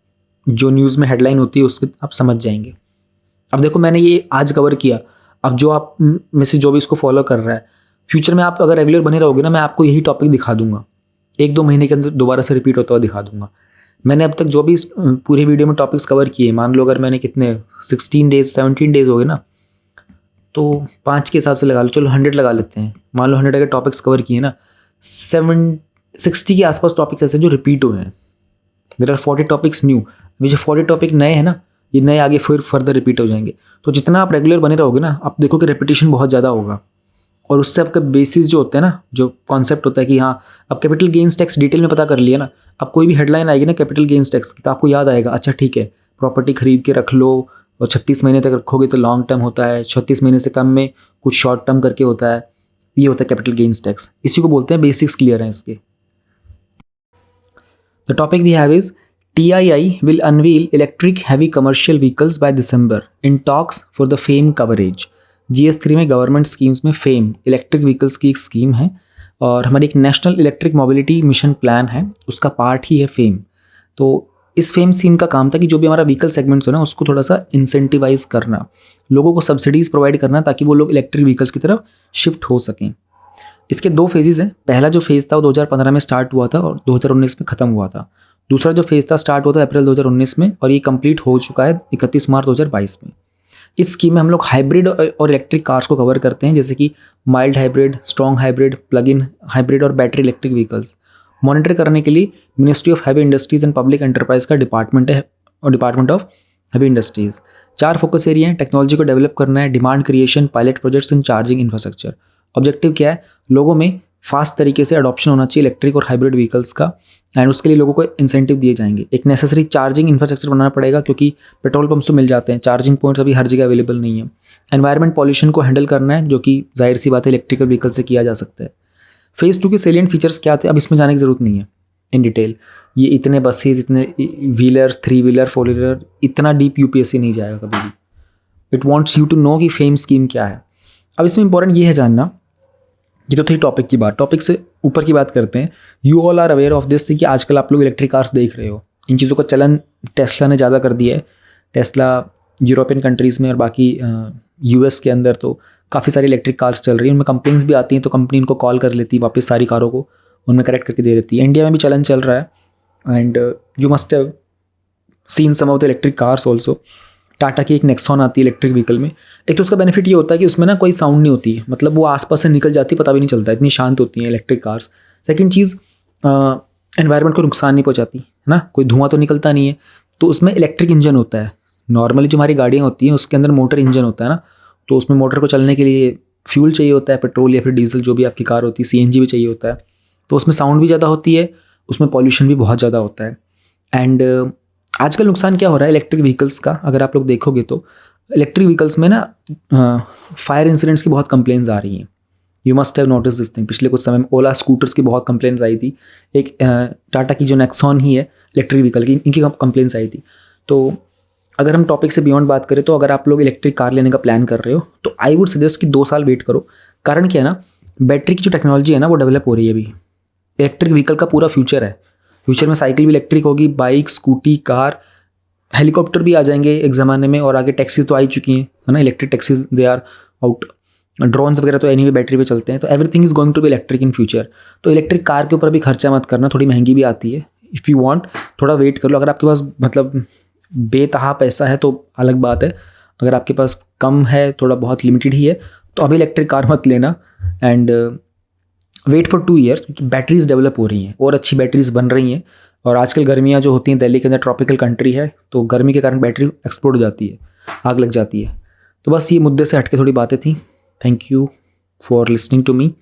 जो न्यूज़ में हेडलाइन होती है उसके आप समझ जाएंगे। अब देखो, मैंने ये आज कवर किया, अब जो आप में से जो भी इसको फॉलो कर रहा है, फ्यूचर में आप अगर रेगुलर बने रहोगे ना, मैं आपको यही टॉपिक दिखा दूंगा, 1-2 महीने के अंदर दोबारा से रिपीट होता हुआ दिखा दूंगा। मैंने अब तक जो भी पूरे वीडियो में टॉपिक्स कवर किए, मान लो अगर मैंने कितने 16 डेज 17 डेज हो गए ना, तो 5 के हिसाब से लगा लो, चलो 100 लगा लेते हैं। मान लो 100 अगर टॉपिक्स कवर किए ना, 60 के आसपास टॉपिक्स ऐसे जो रिपीट हुए हैं। There are 40 topics new. अभी जो 40 टॉपिक नए हैं ना, ये नए आगे फिर फर्दर रिपीट हो जाएंगे। तो जितना आप रेगुलर बने रहोगे ना, आप देखो कि रेपिटेशन बहुत ज़्यादा होगा, और उससे आपका बेसिस जो होता है ना, जो कॉन्सेप्ट होता है कि हाँ अब कैपिटल गेन्स टैक्स डिटेल में पता कर लिया ना, अब कोई भी हेडलाइन आएगी ना कैपिटल गेन्स टैक्स की, तो आपको याद आएगा, अच्छा ठीक है प्रॉपर्टी खरीद के रख लो, और 36 महीने तक रखोगे तो लॉन्ग टर्म होता है, 36 महीने से कम में कुछ शॉर्ट टर्म करके होता है, ये होता है कैपिटल गेन्स टैक्स। इसी को बोलते हैं बेसिक्स क्लियर हैं इसके। The topic we have is TII will unveil electric heavy commercial vehicles by December in talks for the FAME coverage। GS3 में गवर्नमेंट स्कीम्स में फेम इलेक्ट्रिक व्हीकल्स की एक स्कीम है, और हमारी एक national electric mobility mission plan है, उसका पार्ट ही है फेम। तो इस फेम स्कीम का काम था कि जो भी हमारा व्हीकल सेगमेंट्स हो ना, उसको थोड़ा सा इंसेंटिवाइज करना, लोगों को सब्सिडीज़ प्रोवाइड करना, ताकि वो लोग इलेक्ट्रिक व्हीकल्स की तरफ शिफ्ट हो सकें। इसके 2 फेजेज़ हैं। पहला जो फेज़ था वो 2015 में स्टार्ट हुआ था और 2019 में ख़त्म हुआ था। दूसरा जो फेज़ था स्टार्ट हुआ था अप्रैल 2019 में, और ये कंप्लीट हो चुका है 31 मार्च 2022 में। इस स्कीम में हम लोग हाइब्रिड और इलेक्ट्रिक कार्स को कवर करते हैं, जैसे कि mild hybrid, strong hybrid, plug in hybrid और बैटरी इलेक्ट्रिक व्हीकल्स। मॉनिटर करने के लिए ministry of heavy industries and public enterprise का डिपार्टमेंट है, और department of heavy industries. 4 focus area हैं। टेक्नोलॉजी को डेवलप करना है, demand creation, pilot projects and charging infrastructure. Objective क्या है, लोगों में फास्ट तरीके से अडॉप्शन होना चाहिए इलेक्ट्रिक और हाइब्रिड व्हीकल्स का, एंड उसके लिए लोगों को इंसेंटिव दिए जाएंगे। एक नेसेसरी चार्जिंग इंफ्रास्ट्रक्चर बनाना पड़ेगा, क्योंकि पेट्रोल पंप्स तो मिल जाते हैं, चार्जिंग पॉइंट्स अभी हर जगह अवेलेबल नहीं है। एनवायरमेंट पॉल्यूशन को हैंडल करना है, जो कि जाहिर सी बात है इलेक्ट्रिकल व्हीकल से किया जा सकता है। फेज़ 2 के सेलिएंट फीचर्स क्या थे, अब इसमें जाने की ज़रूरत नहीं है इन डिटेल। ये इतने बसेज, इतने व्हीलर्स, 3 व्हीलर, 4 व्हीलर, इतना डीप UPSC नहीं जाएगा कभी भी। It wants you to know कि फेम स्कीम क्या है। अब इसमें इंपॉर्टेंट ये है जानना, ये तो थी टॉपिक की बात। टॉपिक से ऊपर की बात करते हैं। You all are aware of this कि आजकल आप लोग इलेक्ट्रिक कार्स देख रहे हो, इन चीज़ों का चलन टेस्ला ने ज़्यादा कर दिया है। टेस्ला यूरोपियन कंट्रीज़ में और बाकी US के अंदर तो काफ़ी सारी इलेक्ट्रिक कार्स चल रही हैं। उनमें कंप्लेंट्स भी आती हैं, तो कंपनी इनको कॉल कर लेती है वापस, सारी कारों को उनमें करेक्ट करके दे देती है। इंडिया में भी चलन चल रहा है, and you must have seen some of the electric cars also. Tata की एक नेक्सॉन आती है इलेक्ट्रिक व्हीकल में। एक तो उसका बेनिफिट ये होता है कि उसमें ना कोई साउंड नहीं होती है, मतलब वो आसपास से निकल जाती है, पता भी नहीं चलता, इतनी शांत होती हैं इलेक्ट्रिक कार्स। सेकंड चीज़, एनवायरनमेंट को नुकसान नहीं पहुंचाती है ना, कोई धुआं तो निकलता नहीं है। तो उसमें इलेक्ट्रिक इंजन होता है। नॉर्मली जो हमारी गाड़ियाँ होती हैं उसके अंदर मोटर इंजन होता है ना, तो उसमें मोटर को चलने के लिए फ्यूल चाहिए होता है, पेट्रोल या फिर डीजल, जो भी आपकी कार होती है, CNG भी चाहिए होता है। तो उसमें साउंड भी ज़्यादा होती है, उसमें पॉल्यूशन भी बहुत ज़्यादा होता है। एंड आजकल नुकसान क्या हो रहा है इलेक्ट्रिक व्हीकल्स का, अगर आप लोग देखोगे तो इलेक्ट्रिक व्हीकल्स में ना फायर इंसिडेंट्स की बहुत कंप्लेंट्स आ रही हैं। You must have notice this thing. पिछले कुछ समय में ओला स्कूटर्स की बहुत कंप्लेंट्स आई थी। एक टाटा की जो नेक्सॉन ही है इलेक्ट्रिक व्हीकल की, इनकी कंप्लेंट्स आई थी। तो अगर हम टॉपिक से बियॉन्ड बात करें, तो अगर आप लोग इलेक्ट्रिक कार लेने का प्लान कर रहे हो, तो आई वुड सजेस्ट कि 2 साल वेट करो। कारण क्या है ना, बैटरी की जो टेक्नोलॉजी है ना, वो डेवलप हो रही है अभी। इलेक्ट्रिक व्हीकल का पूरा फ्यूचर है। फ्यूचर में साइकिल भी इलेक्ट्रिक होगी, बाइक, स्कूटी, कार, हेलीकॉप्टर भी आ जाएंगे एक ज़माने में, और आगे टैक्सीज तो आ ही चुकी हैं, है ना, electric taxis they are out. Drones वगैरह तो एनीवे बैटरी पे चलते हैं। तो everything is going to be electric in future. तो इलेक्ट्रिक कार के ऊपर भी खर्चा मत करना, थोड़ी महंगी भी आती है। इफ़ यू वांट, थोड़ा वेट कर लो। अगर आपके पास मतलब बेतहा पैसा है तो अलग बात है, अगर आपके पास कम है, थोड़ा बहुत लिमिटेड ही है, तो अभी इलेक्ट्रिक कार मत लेना। एंड वेट फॉर 2 ईयर्स, क्योंकि बैटरीज डेवलप हो रही हैं और अच्छी बैटरीज बन रही हैं। और आजकल गर्मियाँ जो होती हैं, दिल्ली के अंदर ट्रॉपिकल कंट्री है, तो गर्मी के कारण बैटरी एक्सप्लोड हो जाती है, आग लग जाती है। तो बस ये मुद्दे से हटके थोड़ी बातें थी। Thank you for listening to me.